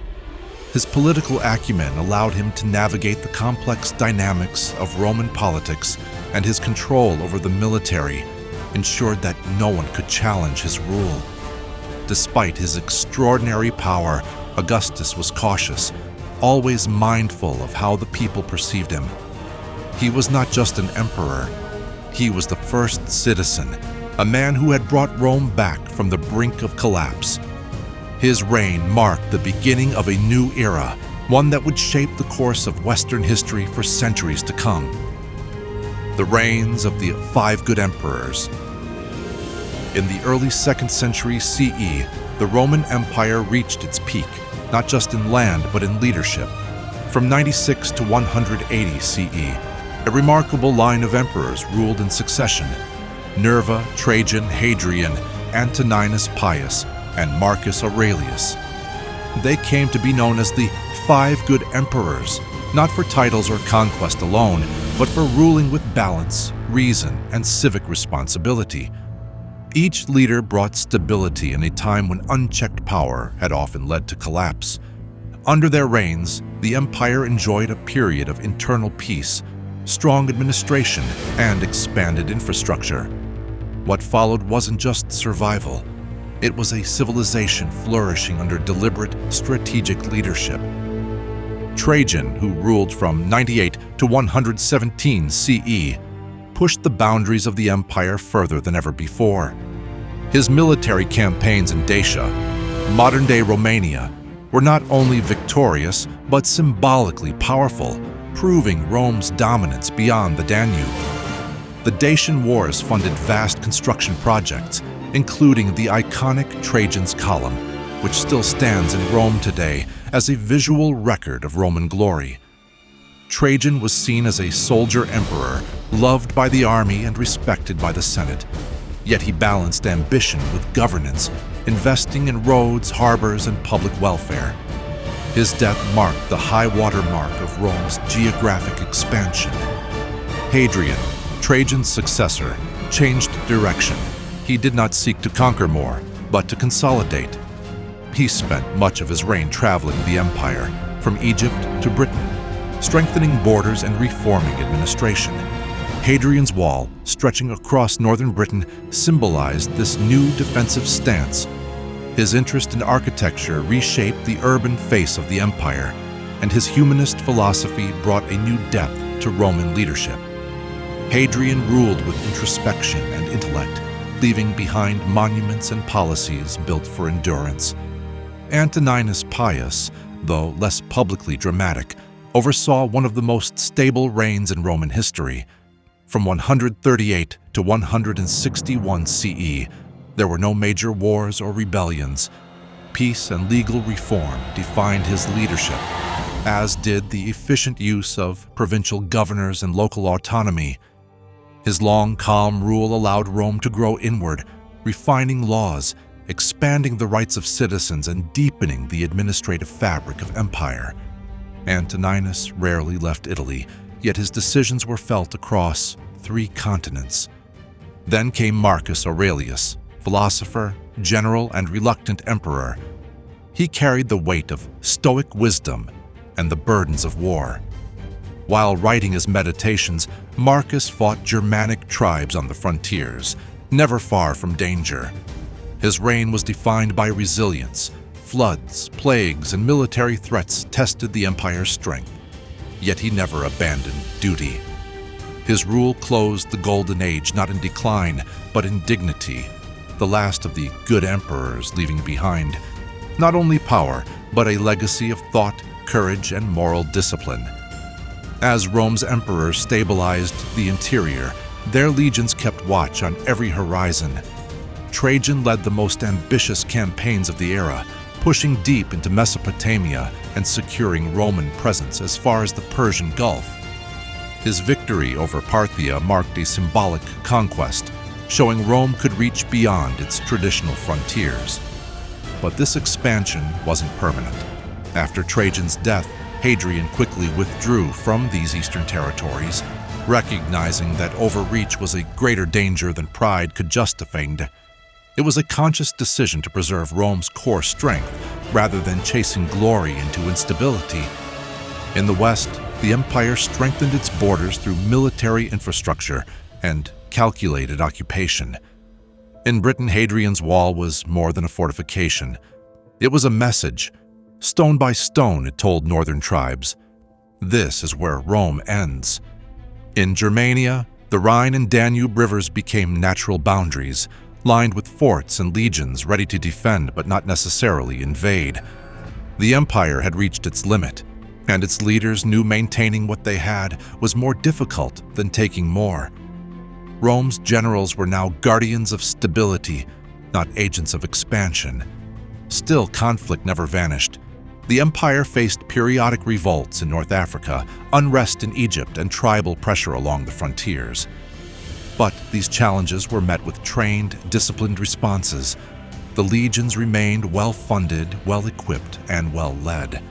His political acumen allowed him to navigate the complex dynamics of Roman politics, and his control over the military ensured that no one could challenge his rule. Despite his extraordinary power, Augustus was cautious, always mindful of how the people perceived him. He was not just an emperor. He was the first citizen, a man who had brought Rome back from the brink of collapse. His reign marked the beginning of a new era, one that would shape the course of Western history for centuries to come. The reigns of the 5 good emperors. In the early 2nd century CE, the Roman Empire reached its peak, not just in land but in leadership. From 96 to 180 CE, a remarkable line of emperors ruled in succession: Nerva, Trajan, Hadrian, Antoninus Pius, and Marcus Aurelius. They came to be known as the 5 good emperors, not for titles or conquest alone, but for ruling with balance, reason, and civic responsibility. Each leader brought stability in a time when unchecked power had often led to collapse. Under their reigns, the empire enjoyed a period of internal peace, strong administration, and expanded infrastructure. What followed wasn't just survival. It was a civilization flourishing under deliberate, strategic leadership. Trajan, who ruled from 98 to 117 CE, pushed the boundaries of the empire further than ever before. His military campaigns in Dacia, modern-day Romania, were not only victorious but symbolically powerful, proving Rome's dominance beyond the Danube. The Dacian Wars funded vast construction projects, including the iconic Trajan's Column, which still stands in Rome today as a visual record of Roman glory. Trajan was seen as a soldier emperor, loved by the army and respected by the Senate. Yet he balanced ambition with governance, investing in roads, harbors, and public welfare. His death marked the high-water mark of Rome's geographic expansion. Hadrian, Trajan's successor, changed direction. He did not seek to conquer more, but to consolidate. He spent much of his reign traveling the empire, from Egypt to Britain, strengthening borders and reforming administration. Hadrian's Wall, stretching across northern Britain, symbolized this new defensive stance. His interest in architecture reshaped the urban face of the empire, and his humanist philosophy brought a new depth to Roman leadership. Hadrian ruled with introspection and intellect, leaving behind monuments and policies built for endurance. Antoninus Pius, though less publicly dramatic, oversaw one of the most stable reigns in Roman history. From 138 to 161 CE, there were no major wars or rebellions. Peace and legal reform defined his leadership, as did the efficient use of provincial governors and local autonomy. His long, calm rule allowed Rome to grow inward, refining laws, expanding the rights of citizens, and deepening the administrative fabric of empire. Antoninus rarely left Italy, yet his decisions were felt across 3 continents. Then came Marcus Aurelius, philosopher, general, and reluctant emperor. He carried the weight of Stoic wisdom and the burdens of war. While writing his Meditations, Marcus fought Germanic tribes on the frontiers, never far from danger. His reign was defined by resilience. Floods, plagues, and military threats tested the empire's strength, yet he never abandoned duty. His rule closed the Golden Age not in decline, but in dignity, the last of the good emperors leaving behind not only power, but a legacy of thought, courage, and moral discipline. As Rome's emperors stabilized the interior, their legions kept watch on every horizon. Trajan led the most ambitious campaigns of the era, pushing deep into Mesopotamia and securing Roman presence as far as the Persian Gulf. His victory over Parthia marked a symbolic conquest, showing Rome could reach beyond its traditional frontiers. But this expansion wasn't permanent. After Trajan's death, Hadrian quickly withdrew from these eastern territories, recognizing that overreach was a greater danger than pride could justify. It was a conscious decision to preserve Rome's core strength rather than chasing glory into instability. In the West, the empire strengthened its borders through military infrastructure and calculated occupation. In Britain, Hadrian's Wall was more than a fortification. It was a message. Stone by stone, it told northern tribes, "This is where Rome ends." In Germania, the Rhine and Danube rivers became natural boundaries, lined with forts and legions ready to defend but not necessarily invade. The empire had reached its limit, and its leaders knew maintaining what they had was more difficult than taking more. Rome's generals were now guardians of stability, not agents of expansion. Still, conflict never vanished. The empire faced periodic revolts in North Africa, unrest in Egypt, and tribal pressure along the frontiers. But these challenges were met with trained, disciplined responses. The legions remained well-funded, well-equipped, and well-led.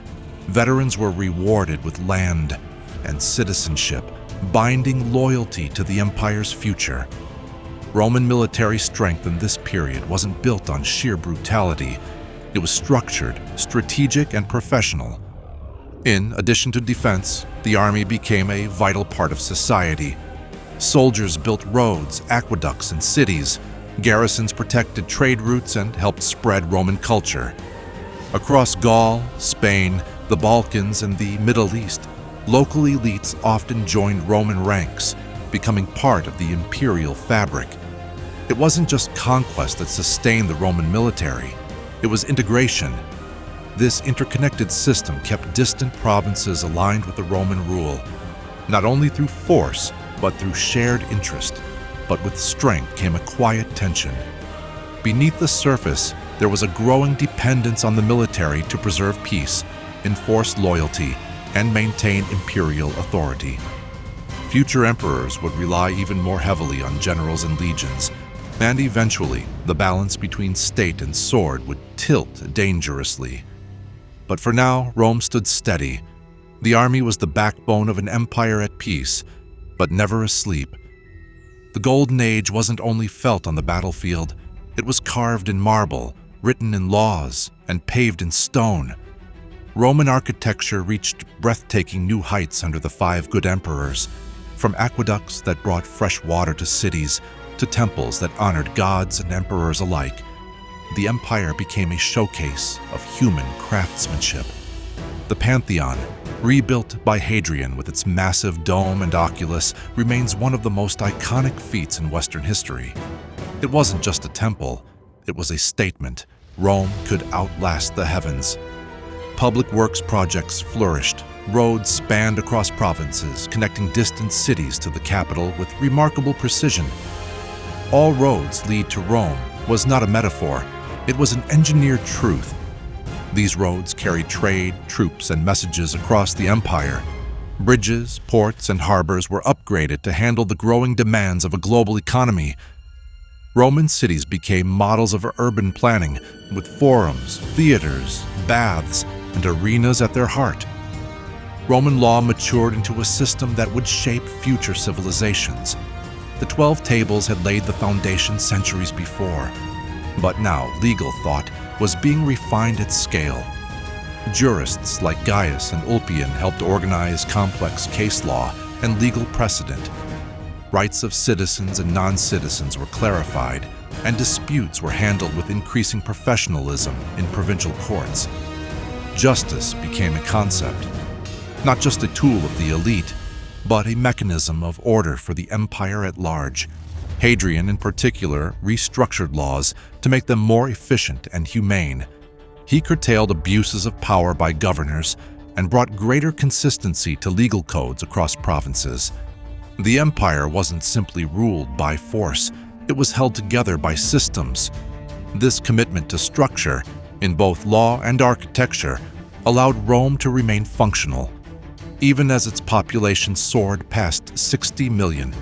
Veterans were rewarded with land and citizenship, binding loyalty to the empire's future. Roman military strength in this period wasn't built on sheer brutality. It was structured, strategic, and professional. In addition to defense, the army became a vital part of society. Soldiers built roads, aqueducts, and cities. Garrisons protected trade routes and helped spread Roman culture. Across Gaul, Spain, the Balkans, and the Middle East, local elites often joined Roman ranks, becoming part of the imperial fabric. It wasn't just conquest that sustained the Roman military, it was integration. This interconnected system kept distant provinces aligned with the Roman rule, not only through force, but through shared interest. But with strength came a quiet tension. Beneath the surface, there was a growing dependence on the military to preserve peace, enforce loyalty, and maintain imperial authority. Future emperors would rely even more heavily on generals and legions, and eventually the balance between state and sword would tilt dangerously. But for now, Rome stood steady. The army was the backbone of an empire at peace, but never asleep. The Golden Age wasn't only felt on the battlefield, it was carved in marble, written in laws, and paved in stone. Roman architecture reached breathtaking new heights under the 5 good emperors, from aqueducts that brought fresh water to cities to temples that honored gods and emperors alike. The empire became a showcase of human craftsmanship. The Pantheon, rebuilt by Hadrian with its massive dome and oculus, remains one of the most iconic feats in Western history. It wasn't just a temple, it was a statement. Rome could outlast the heavens. Public works projects flourished. Roads spanned across provinces, connecting distant cities to the capital with remarkable precision. All roads lead to Rome was not a metaphor, it was an engineered truth. These roads carried trade, troops, and messages across the empire. Bridges, ports, and harbors were upgraded to handle the growing demands of a global economy. Roman cities became models of urban planning, with forums, theaters, baths, and arenas at their heart. Roman law matured into a system that would shape future civilizations. The 12 Tables had laid the foundation centuries before, but now legal thought was being refined at scale. Jurists like Gaius and Ulpian helped organize complex case law and legal precedent. Rights of citizens and non-citizens were clarified, and disputes were handled with increasing professionalism in provincial courts. Justice became a concept, not just a tool of the elite, but a mechanism of order for the empire at large. Hadrian, in particular, restructured laws to make them more efficient and humane. He curtailed abuses of power by governors and brought greater consistency to legal codes across provinces. The empire wasn't simply ruled by force, it was held together by systems. This commitment to structure, in both law and architecture, allowed Rome to remain functional, even as its population soared past 60 million.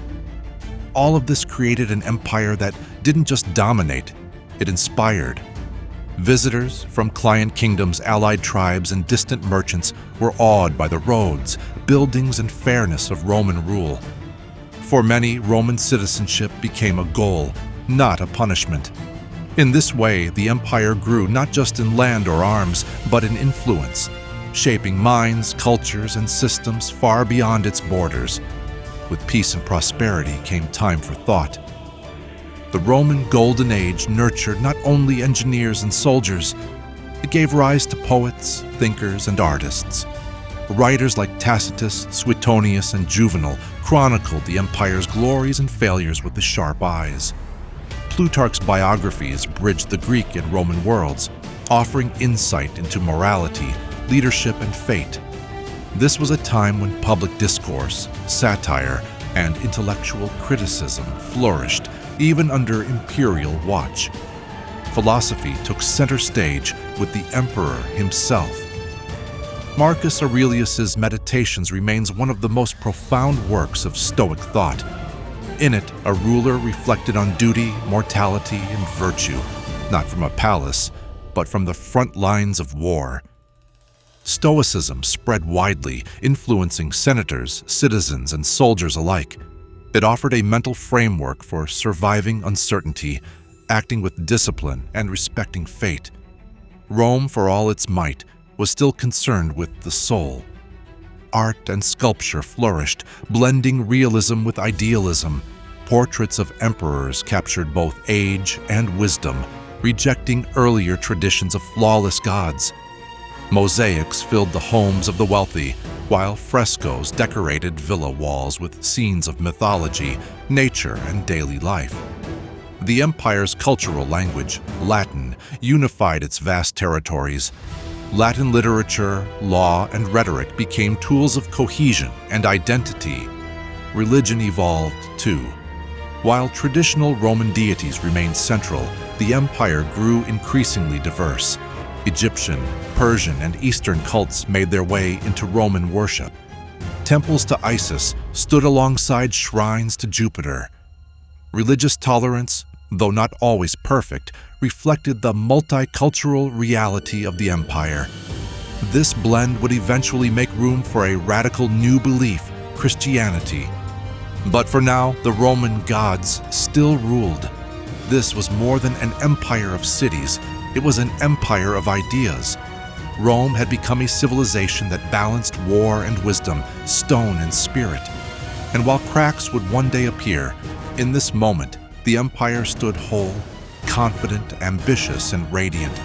All of this created an empire that didn't just dominate, it inspired. Visitors from client kingdoms, allied tribes, and distant merchants were awed by the roads, buildings, and fairness of Roman rule. For many, Roman citizenship became a goal, not a punishment. In this way, the empire grew not just in land or arms, but in influence, shaping minds, cultures, and systems far beyond its borders. With peace and prosperity came time for thought. The Roman Golden Age nurtured not only engineers and soldiers, it gave rise to poets, thinkers, and artists. Writers like Tacitus, Suetonius, and Juvenal chronicled the empire's glories and failures with the sharp eyes. Plutarch's biographies bridged the Greek and Roman worlds, offering insight into morality, leadership, and fate. This was a time when public discourse, satire, and intellectual criticism flourished, even under imperial watch. Philosophy took center stage with the emperor himself. Marcus Aurelius's Meditations remains one of the most profound works of Stoic thought. In it, a ruler reflected on duty, mortality, and virtue, not from a palace, but from the front lines of war. Stoicism spread widely, influencing senators, citizens, and soldiers alike. It offered a mental framework for surviving uncertainty, acting with discipline, and respecting fate. Rome, for all its might, was still concerned with the soul. art and sculpture flourished, blending realism with idealism. Portraits of emperors captured both age and wisdom, rejecting earlier traditions of flawless gods. Mosaics filled the homes of the wealthy, while frescoes decorated villa walls with scenes of mythology, nature, and daily life. The empire's cultural language, Latin, unified its vast territories. Latin literature, law, and rhetoric became tools of cohesion and identity. Religion evolved, too. While traditional Roman deities remained central, the empire grew increasingly diverse. Egyptian, Persian, and Eastern cults made their way into Roman worship. Temples to Isis stood alongside shrines to Jupiter. Religious tolerance, though not always perfect, reflected the multicultural reality of the empire. This blend would eventually make room for a radical new belief, Christianity. But for now, the Roman gods still ruled. This was more than an empire of cities. It was an empire of ideas. Rome had become a civilization that balanced war and wisdom, stone and spirit. And while cracks would one day appear, in this moment, the empire stood whole, confident, ambitious, and radiant.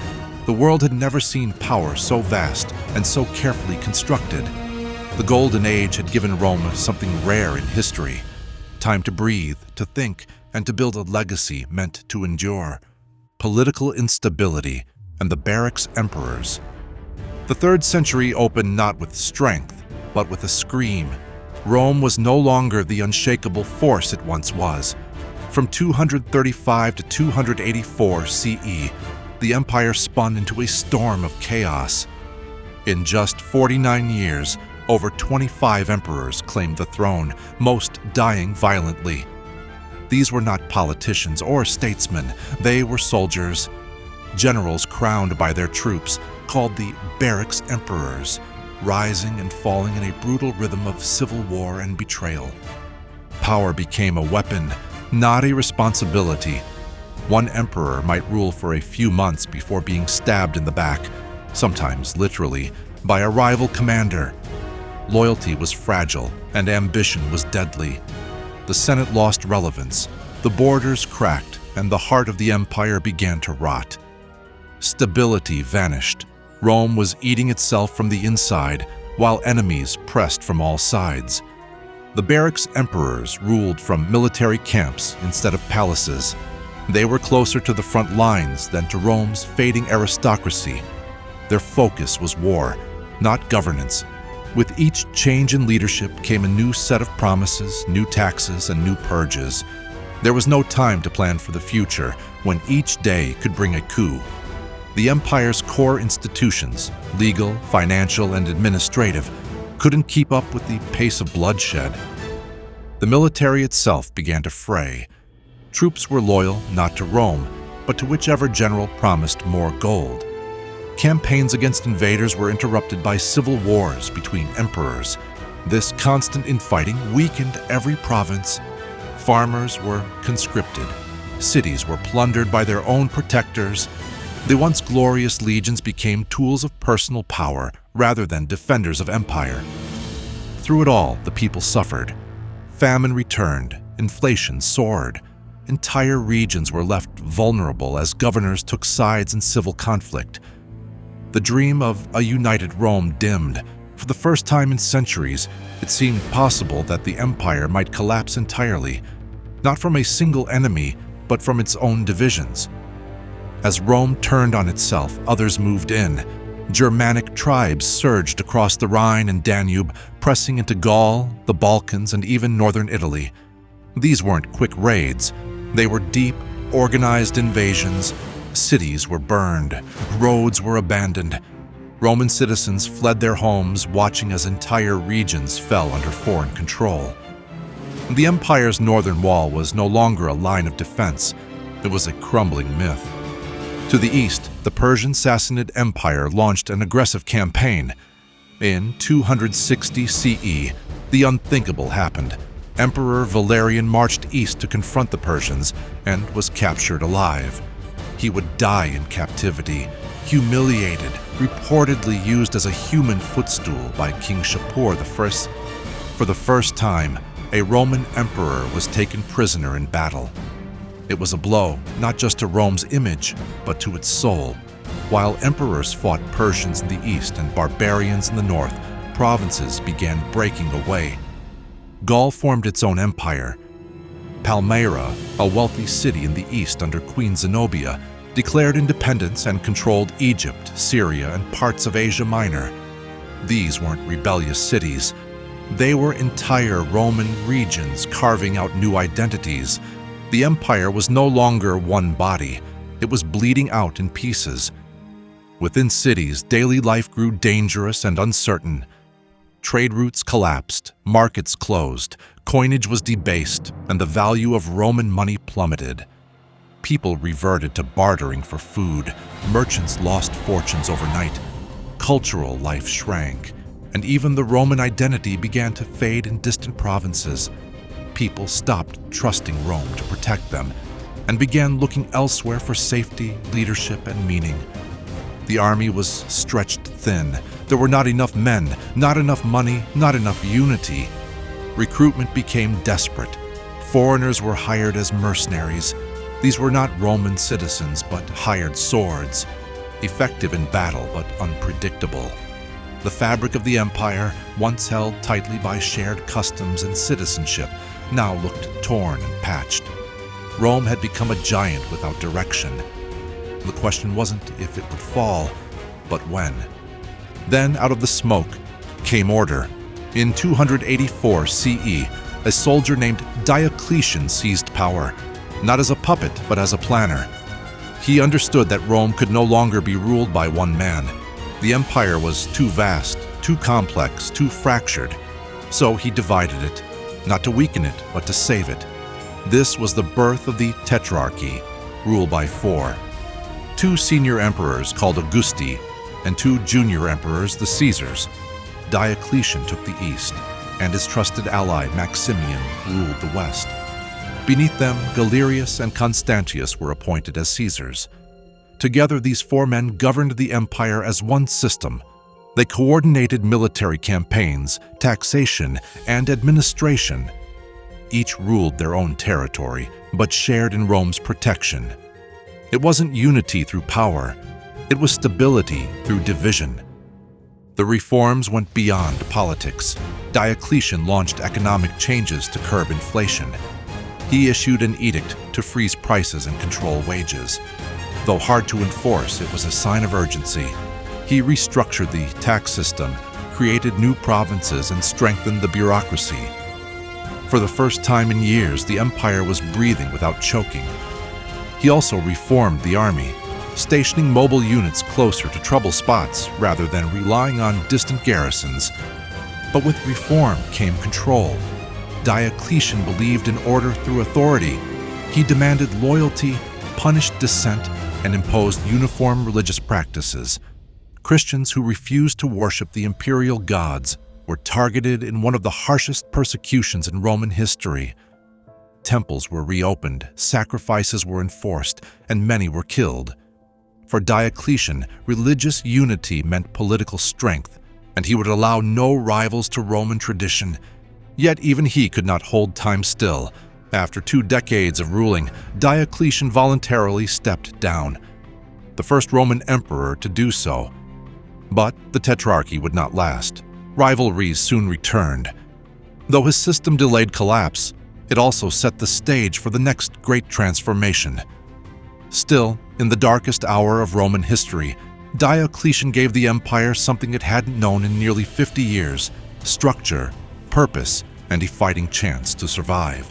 The world had never seen power so vast and so carefully constructed. The Golden Age had given Rome something rare in history: time to breathe, to think, and to build a legacy meant to endure. Political instability and the barracks emperors. The 3rd century opened not with strength, but with a scream. Rome was no longer the unshakable force it once was. From 235 to 284 CE, the empire spun into a storm of chaos. In just 49 years, over 25 emperors claimed the throne, most dying violently. These were not politicians or statesmen, they were soldiers. Generals crowned by their troops, called the barracks emperors, rising and falling in a brutal rhythm of civil war and betrayal. Power became a weapon, not a responsibility. One emperor might rule for a few months before being stabbed in the back, sometimes literally, by a rival commander. Loyalty was fragile and ambition was deadly. The Senate lost relevance, the borders cracked, and the heart of the empire began to rot. Stability vanished. Rome was eating itself from the inside, while enemies pressed from all sides. The barracks emperors ruled from military camps instead of palaces. They were closer to the front lines than to Rome's fading aristocracy. Their focus was war, not governance. With each change in leadership came a new set of promises, new taxes, and new purges. There was no time to plan for the future, when each day could bring a coup. The empire's core institutions, legal, financial, and administrative, couldn't keep up with the pace of bloodshed. The military itself began to fray. Troops were loyal not to Rome, but to whichever general promised more gold. Campaigns against invaders were interrupted by civil wars between emperors. This constant infighting weakened every province. Farmers were conscripted. Cities were plundered by their own protectors. The once glorious legions became tools of personal power rather than defenders of empire. Through it all, the people suffered. Famine returned, inflation soared. Entire regions were left vulnerable as governors took sides in civil conflict. The dream of a united Rome dimmed. For the first time in centuries, it seemed possible that the empire might collapse entirely, not from a single enemy, but from its own divisions. As Rome turned on itself, others moved in. Germanic tribes surged across the Rhine and Danube, pressing into Gaul, the Balkans, and even northern Italy. These weren't quick raids. They were deep, organized invasions. Cities were burned, roads were abandoned. Roman citizens fled their homes, watching as entire regions fell under foreign control. The empire's northern wall was no longer a line of defense. It was a crumbling myth. To the east, the Persian Sassanid Empire launched an aggressive campaign. In 260 CE, the unthinkable happened. Emperor Valerian marched east to confront the Persians and was captured alive. He would die in captivity, humiliated, reportedly used as a human footstool by King Shapur I. For the first time, a Roman emperor was taken prisoner in battle. It was a blow not just to Rome's image, but to its soul. While emperors fought Persians in the east and barbarians in the north, provinces began breaking away. Gaul formed its own empire. Palmyra, a wealthy city in the east under Queen Zenobia, declared independence and controlled Egypt, Syria, and parts of Asia Minor. These weren't rebellious cities. They were entire Roman regions carving out new identities. The empire was no longer one body. It was bleeding out in pieces. Within cities, daily life grew dangerous and uncertain. Trade routes collapsed, markets closed, coinage was debased, and the value of Roman money plummeted. People reverted to bartering for food, merchants lost fortunes overnight, cultural life shrank, and even the Roman identity began to fade in distant provinces. People stopped trusting Rome to protect them and began looking elsewhere for safety, leadership, and meaning. The army was stretched thin. There were not enough men, not enough money, not enough unity. Recruitment became desperate. Foreigners were hired as mercenaries. These were not Roman citizens, but hired swords, effective in battle but unpredictable. The fabric of the empire, once held tightly by shared customs and citizenship, now looked torn and patched. Rome had become a giant without direction. The question wasn't if it would fall, but when. Then, out of the smoke, came order. In 284 CE, a soldier named Diocletian seized power, not as a puppet, but as a planner. He understood that Rome could no longer be ruled by one man. The empire was too vast, too complex, too fractured. So he divided it, not to weaken it, but to save it. This was the birth of the Tetrarchy, rule by four. 2 senior emperors called Augusti, and 2 junior emperors, the Caesars. Diocletian took the east, and his trusted ally Maximian ruled the west. Beneath them, Galerius and Constantius were appointed as Caesars. Together, these 4 men governed the empire as one system. They coordinated military campaigns, taxation, and administration. Each ruled their own territory, but shared in Rome's protection. It wasn't unity through power. It was stability through division. The reforms went beyond politics. Diocletian launched economic changes to curb inflation. He issued an edict to freeze prices and control wages. Though hard to enforce, it was a sign of urgency. He restructured the tax system, created new provinces, and strengthened the bureaucracy. For the first time in years, the empire was breathing without choking. He also reformed the army, stationing mobile units closer to trouble spots rather than relying on distant garrisons. But with reform came control. Diocletian believed in order through authority. He demanded loyalty, punished dissent, and imposed uniform religious practices. Christians who refused to worship the imperial gods were targeted in one of the harshest persecutions in Roman history. Temples were reopened, sacrifices were enforced, and many were killed. For Diocletian, religious unity meant political strength, and he would allow no rivals to Roman tradition. Yet even he could not hold time still. After 2 decades of ruling, Diocletian voluntarily stepped down, the first Roman emperor to do so. But the Tetrarchy would not last. Rivalries soon returned. Though his system delayed collapse, it also set the stage for the next great transformation. Still, in the darkest hour of Roman history, Diocletian gave the empire something it hadn't known in nearly 50 years: structure, purpose, and a fighting chance to survive.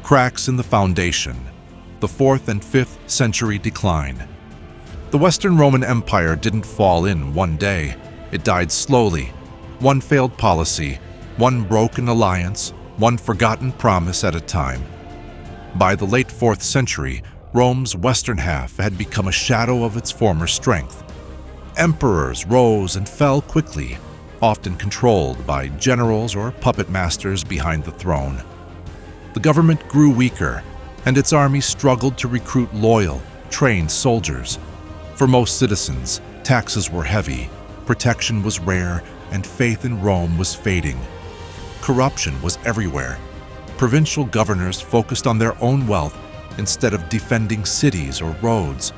Cracks in the foundation. The 4th and 5th century decline. The Western Roman Empire didn't fall in one day. It died slowly. One failed policy, one broken alliance, one forgotten promise at a time. By the late 4th century, Rome's western half had become a shadow of its former strength. Emperors rose and fell quickly, often controlled by generals or puppet masters behind the throne. The government grew weaker, and its army struggled to recruit loyal, trained soldiers. For most citizens, taxes were heavy, protection was rare, and faith in Rome was fading. Corruption was everywhere. Provincial governors focused on their own wealth instead of defending cities or roads.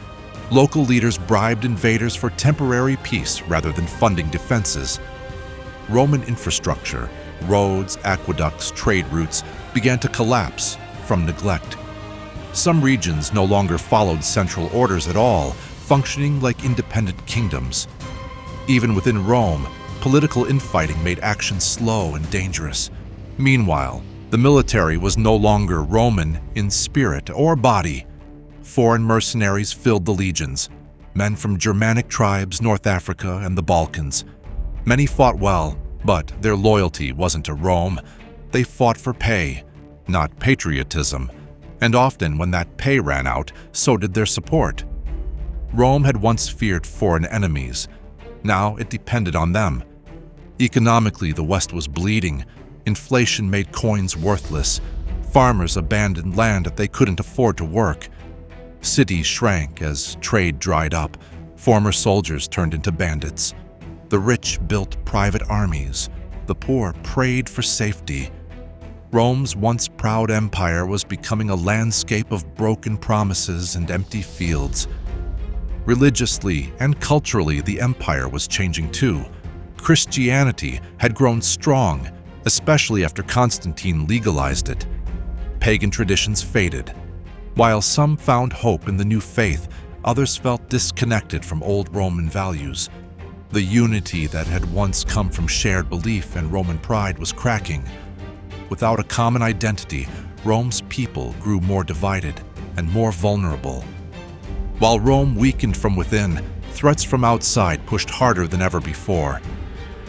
Local leaders bribed invaders for temporary peace rather than funding defenses. Roman infrastructure, roads, aqueducts, trade routes began to collapse from neglect. Some regions no longer followed central orders at all, functioning like independent kingdoms. Even within Rome, political infighting made action slow and dangerous. Meanwhile, the military was no longer Roman in spirit or body. Foreign mercenaries filled the legions, men from Germanic tribes, North Africa, and the Balkans. Many fought well, but their loyalty wasn't to Rome. They fought for pay, not patriotism, and often when that pay ran out, so did their support. Rome had once feared foreign enemies. Now it depended on them. Economically, the West was bleeding. Inflation made coins worthless. Farmers abandoned land that they couldn't afford to work. Cities shrank as trade dried up. Former soldiers turned into bandits. The rich built private armies. The poor prayed for safety. Rome's once proud empire was becoming a landscape of broken promises and empty fields. Religiously and culturally, the empire was changing too. Christianity had grown strong, especially after Constantine legalized it. Pagan traditions faded. While some found hope in the new faith, others felt disconnected from old Roman values. The unity that had once come from shared belief and Roman pride was cracking. Without a common identity, Rome's people grew more divided and more vulnerable. While Rome weakened from within, threats from outside pushed harder than ever before.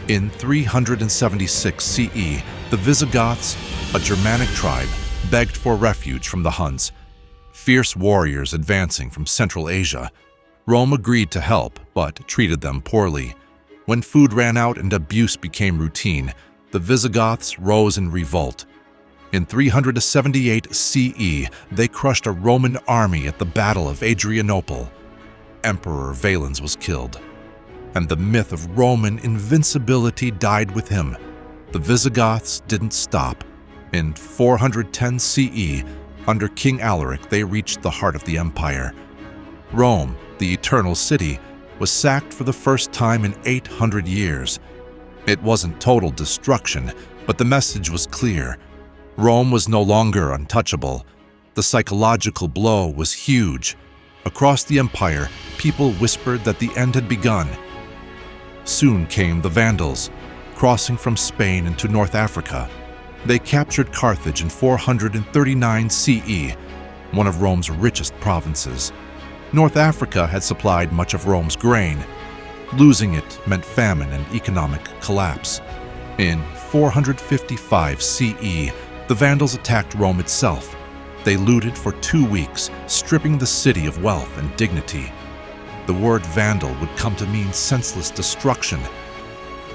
In 376 CE, the Visigoths, a Germanic tribe, begged for refuge from the Huns, fierce warriors advancing from Central Asia. Rome agreed to help, but treated them poorly. When food ran out and abuse became routine, the Visigoths rose in revolt. In 378 CE, they crushed a Roman army at the Battle of Adrianople. Emperor Valens was killed, and the myth of Roman invincibility died with him. The Visigoths didn't stop. In 410 CE, under King Alaric, they reached the heart of the empire. Rome, the Eternal City, was sacked for the first time in 800 years. It wasn't total destruction, but the message was clear. Rome was no longer untouchable. The psychological blow was huge. Across the empire, people whispered that the end had begun. Soon came the Vandals, crossing from Spain into North Africa. They captured Carthage in 439 CE, one of Rome's richest provinces. North Africa had supplied much of Rome's grain. Losing it meant famine and economic collapse. In 455 CE, the Vandals attacked Rome itself. They looted for 2 weeks, stripping the city of wealth and dignity. The word Vandal would come to mean senseless destruction.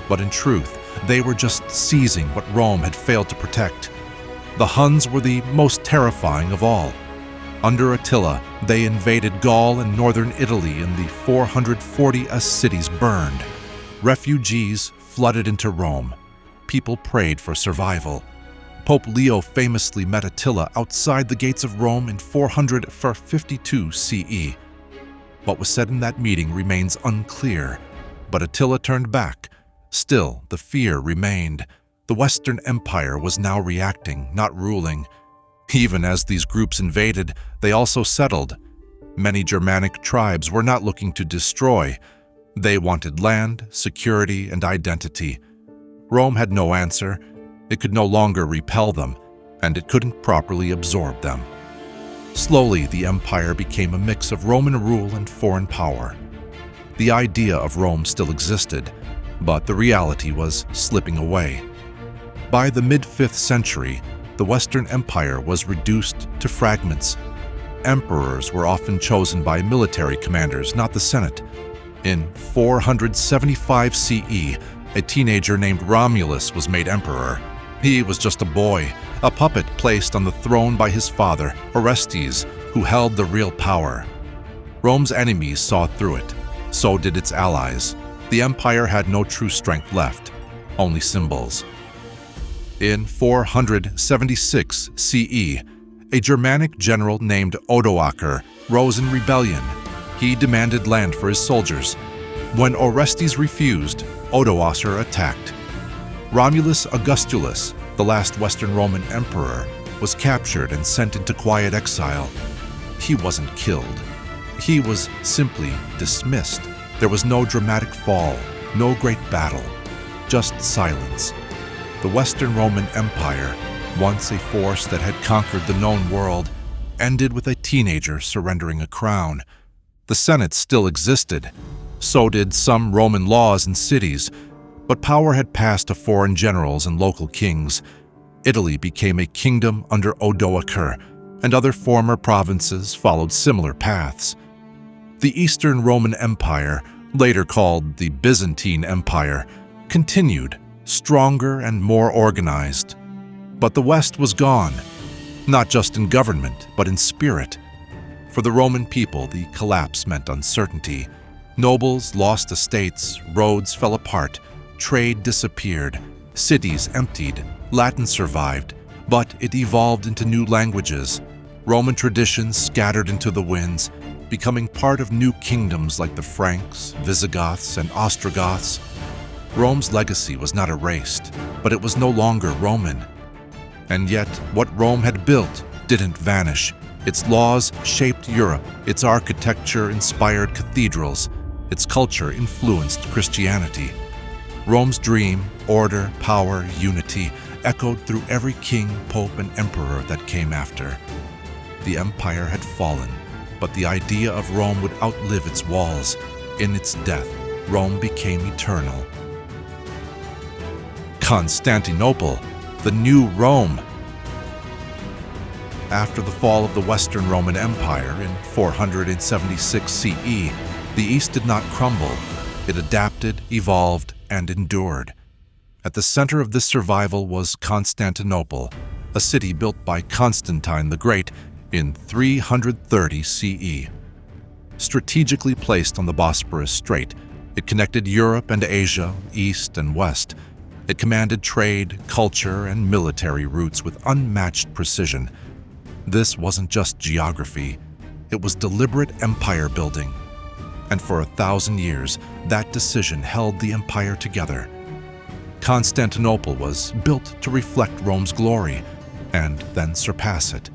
But in truth, they were just seizing what Rome had failed to protect. The Huns were the most terrifying of all. Under Attila, they invaded Gaul and northern Italy in the 440 as cities burned. Refugees flooded into Rome. People prayed for survival. Pope Leo famously met Attila outside the gates of Rome in 452 CE. What was said in that meeting remains unclear, but Attila turned back. Still, the fear remained. The Western Empire was now reacting, not ruling. Even as these groups invaded, they also settled. Many Germanic tribes were not looking to destroy. They wanted land, security, and identity. Rome had no answer. It could no longer repel them, and it couldn't properly absorb them. Slowly, the empire became a mix of Roman rule and foreign power. The idea of Rome still existed, but the reality was slipping away. By the mid-5th century, the Western Empire was reduced to fragments. Emperors were often chosen by military commanders, not the Senate. In 475 CE, a teenager named Romulus was made emperor. He was just a boy, a puppet placed on the throne by his father, Orestes, who held the real power. Rome's enemies saw through it. So did its allies. The empire had no true strength left, only symbols. In 476 CE, a Germanic general named Odoacer rose in rebellion. He demanded land for his soldiers. When Orestes refused, Odoacer attacked. Romulus Augustulus, the last Western Roman emperor, was captured and sent into quiet exile. He wasn't killed. He was simply dismissed. There was no dramatic fall, no great battle, just silence. The Western Roman Empire, once a force that had conquered the known world, ended with a teenager surrendering a crown. The Senate still existed. So did some Roman laws and cities, but power had passed to foreign generals and local kings. Italy became a kingdom under Odoacer, and other former provinces followed similar paths. The Eastern Roman Empire, later called the Byzantine Empire, continued, stronger and more organized. But the West was gone, not just in government, but in spirit. For the Roman people, the collapse meant uncertainty. Nobles lost estates, roads fell apart, trade disappeared, cities emptied, Latin survived, but it evolved into new languages. Roman traditions scattered into the winds, becoming part of new kingdoms like the Franks, Visigoths, and Ostrogoths. Rome's legacy was not erased, but it was no longer Roman. And yet, what Rome had built didn't vanish. Its laws shaped Europe, its architecture inspired cathedrals, its culture influenced Christianity. Rome's dream, order, power, unity, echoed through every king, pope, and emperor that came after. The empire had fallen, but the idea of Rome would outlive its walls. In its death, Rome became eternal. Constantinople, the new Rome. After the fall of the Western Roman Empire in 476 CE, the East did not crumble. It adapted, evolved, and endured. At the center of this survival was Constantinople, a city built by Constantine the Great in 330 CE. Strategically placed on the Bosporus Strait, it connected Europe and Asia, East and West. It commanded trade, culture, and military routes with unmatched precision. This wasn't just geography, it was deliberate empire building. And for 1,000 years, that decision held the empire together. Constantinople was built to reflect Rome's glory, and then surpass it.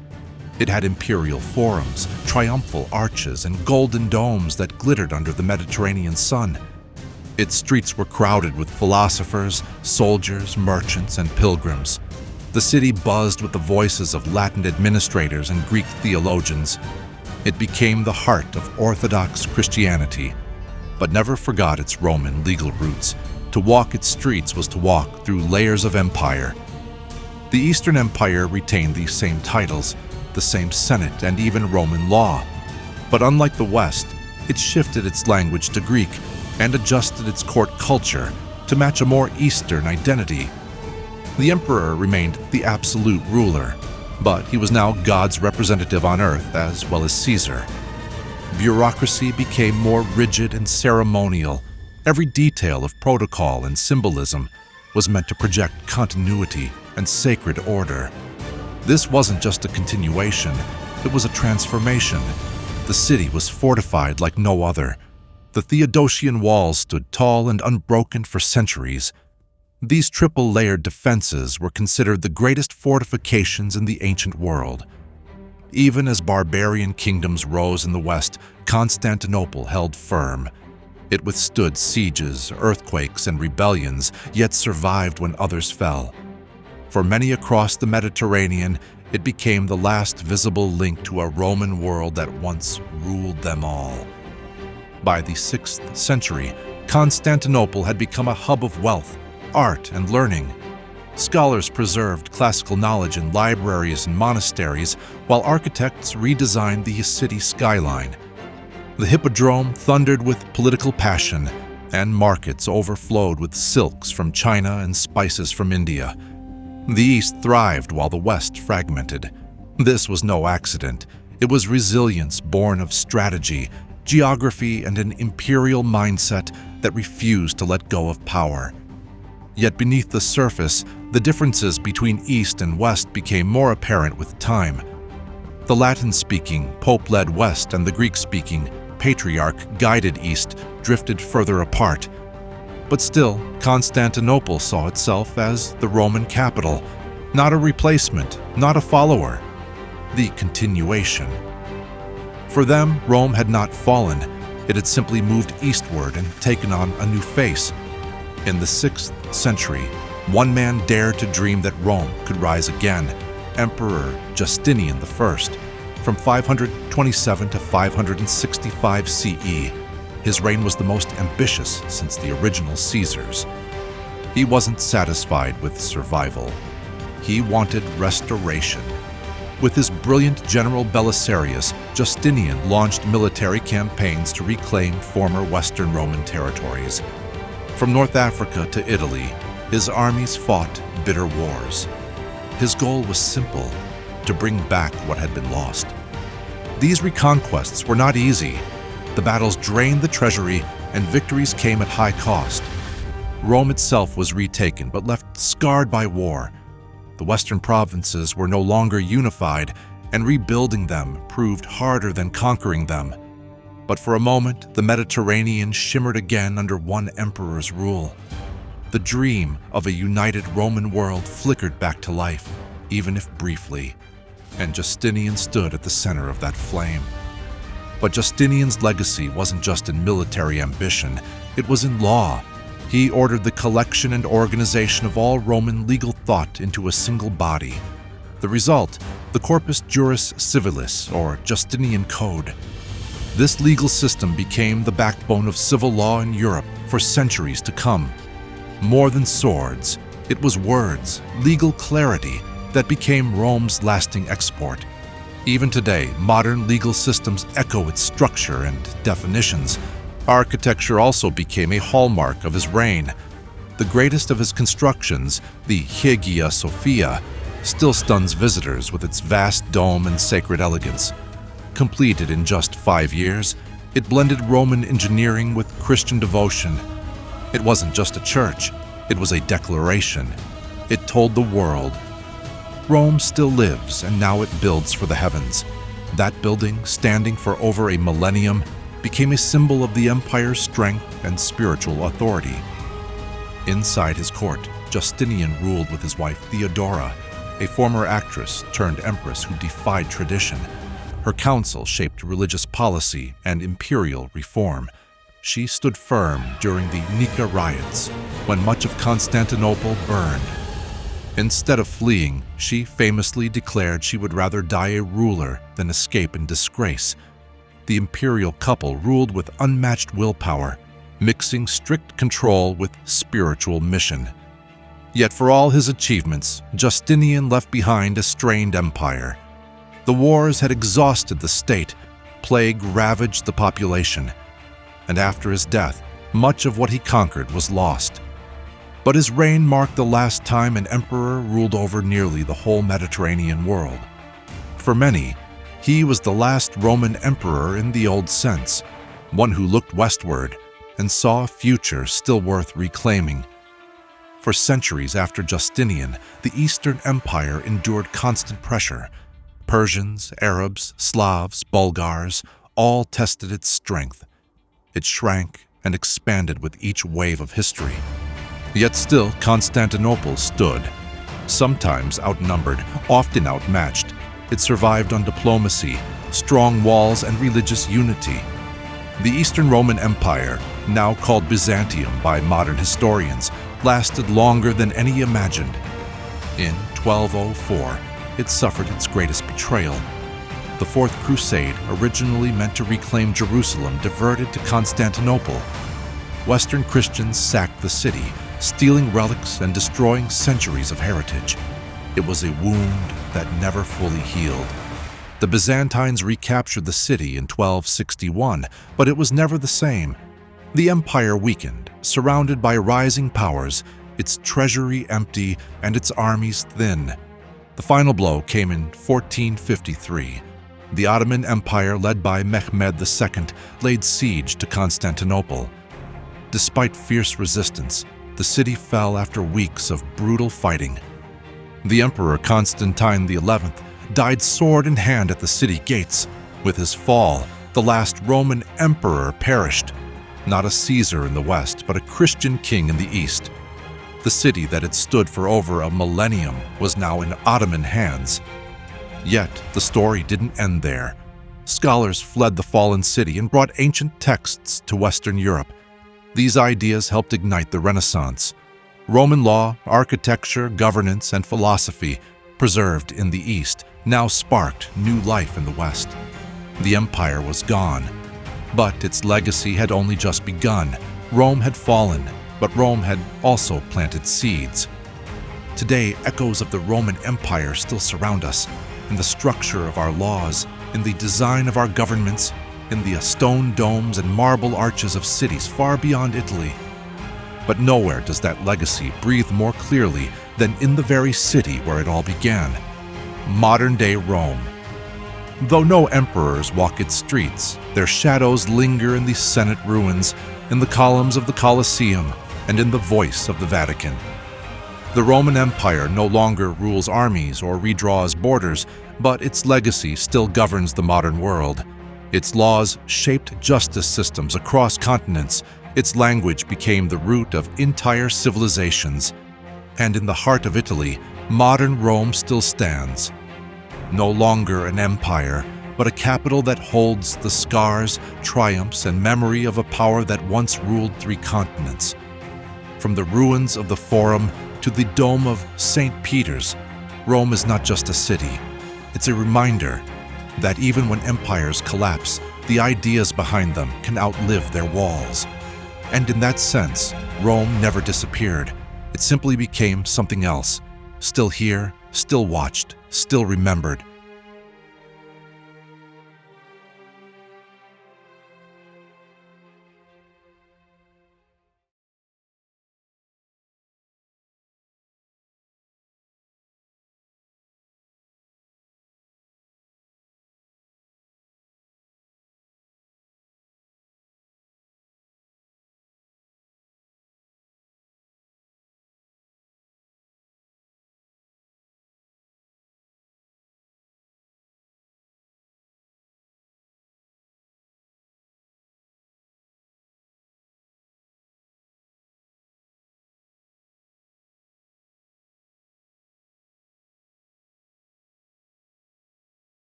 It had imperial forums, triumphal arches, and golden domes that glittered under the Mediterranean sun. Its streets were crowded with philosophers, soldiers, merchants, and pilgrims. The city buzzed with the voices of Latin administrators and Greek theologians. It became the heart of Orthodox Christianity, but never forgot its Roman legal roots. To walk its streets was to walk through layers of empire. The Eastern Empire retained these same titles, the same Senate, and even Roman law. But unlike the West, it shifted its language to Greek and adjusted its court culture to match a more Eastern identity. The emperor remained the absolute ruler, but he was now God's representative on earth as well as Caesar. Bureaucracy became more rigid and ceremonial. Every detail of protocol and symbolism was meant to project continuity and sacred order. This wasn't just a continuation, it was a transformation. The city was fortified like no other. The Theodosian walls stood tall and unbroken for centuries. These triple-layered defenses were considered the greatest fortifications in the ancient world. Even as barbarian kingdoms rose in the West, Constantinople held firm. It withstood sieges, earthquakes, and rebellions, yet survived when others fell. For many across the Mediterranean, it became the last visible link to a Roman world that once ruled them all. By the 6th century, Constantinople had become a hub of wealth, art, and learning. Scholars preserved classical knowledge in libraries and monasteries, while architects redesigned the city skyline. The hippodrome thundered with political passion, and markets overflowed with silks from China and spices from India. The East thrived while the West fragmented. This was no accident. It was resilience born of strategy, geography, and an imperial mindset that refused to let go of power. Yet beneath the surface, the differences between East and West became more apparent with time. The Latin-speaking, Pope-led West and the Greek-speaking, Patriarch-guided East drifted further apart. But still, Constantinople saw itself as the Roman capital, not a replacement, not a follower, the continuation. For them, Rome had not fallen. It had simply moved eastward and taken on a new face. In the 6th century, one man dared to dream that Rome could rise again, Emperor Justinian I. From 527 to 565 CE, his reign was the most ambitious since the original Caesars. He wasn't satisfied with survival. He wanted restoration. With his brilliant general Belisarius, Justinian launched military campaigns to reclaim former Western Roman territories. From North Africa to Italy, his armies fought bitter wars. His goal was simple: to bring back what had been lost. These reconquests were not easy. The battles drained the treasury, and victories came at high cost. Rome itself was retaken, but left scarred by war. The western provinces were no longer unified, and rebuilding them proved harder than conquering them. But for a moment, the Mediterranean shimmered again under one emperor's rule. The dream of a united Roman world flickered back to life, even if briefly, and Justinian stood at the center of that flame. But Justinian's legacy wasn't just in military ambition, it was in law. He ordered the collection and organization of all Roman legal thought into a single body. The result, the Corpus Juris Civilis, or Justinian Code. This legal system became the backbone of civil law in Europe for centuries to come. More than swords, it was words, legal clarity, that became Rome's lasting export. Even today, modern legal systems echo its structure and definitions. Architecture also became a hallmark of his reign. The greatest of his constructions, the Hagia Sophia, still stuns visitors with its vast dome and sacred elegance. Completed in just 5 years, it blended Roman engineering with Christian devotion. It wasn't just a church, it was a declaration. It told the world, Rome still lives, and now it builds for the heavens. That building, standing for over a millennium, became a symbol of the empire's strength and spiritual authority. Inside his court, Justinian ruled with his wife Theodora, a former actress turned empress who defied tradition. Her council shaped religious policy and imperial reform. She stood firm during the Nika riots, when much of Constantinople burned. Instead of fleeing, she famously declared she would rather die a ruler than escape in disgrace. The imperial couple ruled with unmatched willpower, mixing strict control with spiritual mission. Yet for all his achievements, Justinian left behind a strained empire. The wars had exhausted the state, plague ravaged the population, and after his death, much of what he conquered was lost. But his reign marked the last time an emperor ruled over nearly the whole Mediterranean world. For many, he was the last Roman emperor in the old sense, one who looked westward and saw a future still worth reclaiming. For centuries after Justinian, the Eastern Empire endured constant pressure. Persians, Arabs, Slavs, Bulgars, all tested its strength. It shrank and expanded with each wave of history. Yet still, Constantinople stood. Sometimes outnumbered, often outmatched, it survived on diplomacy, strong walls, and religious unity. The Eastern Roman Empire, now called Byzantium by modern historians, lasted longer than any imagined. In 1204, it suffered its greatest betrayal. The Fourth Crusade, originally meant to reclaim Jerusalem, diverted to Constantinople. Western Christians sacked the city, stealing relics and destroying centuries of heritage. It was a wound that never fully healed. The Byzantines recaptured the city in 1261, but it was never the same. The empire weakened, surrounded by rising powers, its treasury empty and its armies thin. The final blow came in 1453. The Ottoman Empire, led by Mehmed II, laid siege to Constantinople. Despite fierce resistance, the city fell after weeks of brutal fighting. The Emperor Constantine XI died sword in hand at the city gates. With his fall, the last Roman emperor perished, not a Caesar in the west, but a Christian king in the east. The city that had stood for over a millennium was now in Ottoman hands. Yet, the story didn't end there. Scholars fled the fallen city and brought ancient texts to Western Europe. These ideas helped ignite the Renaissance. Roman law, architecture, governance, and philosophy, preserved in the East, now sparked new life in the West. The empire was gone, but its legacy had only just begun. Rome had fallen, but Rome had also planted seeds. Today, echoes of the Roman Empire still surround us, in the structure of our laws, in the design of our governments, in the stone domes and marble arches of cities far beyond Italy. But nowhere does that legacy breathe more clearly than in the very city where it all began, modern-day Rome. Though no emperors walk its streets, their shadows linger in the Senate ruins, in the columns of the Colosseum, and in the voice of the Vatican. The Roman Empire no longer rules armies or redraws borders, but its legacy still governs the modern world. Its laws shaped justice systems across continents. Its language became the root of entire civilizations. And in the heart of Italy, modern Rome still stands. No longer an empire, but a capital that holds the scars, triumphs, and memory of a power that once ruled 3 continents. From the ruins of the Forum to the dome of St. Peter's, Rome is not just a city. It's a reminder that even when empires collapse, the ideas behind them can outlive their walls. And in that sense, Rome never disappeared. It simply became something else, still here, still watched, still remembered,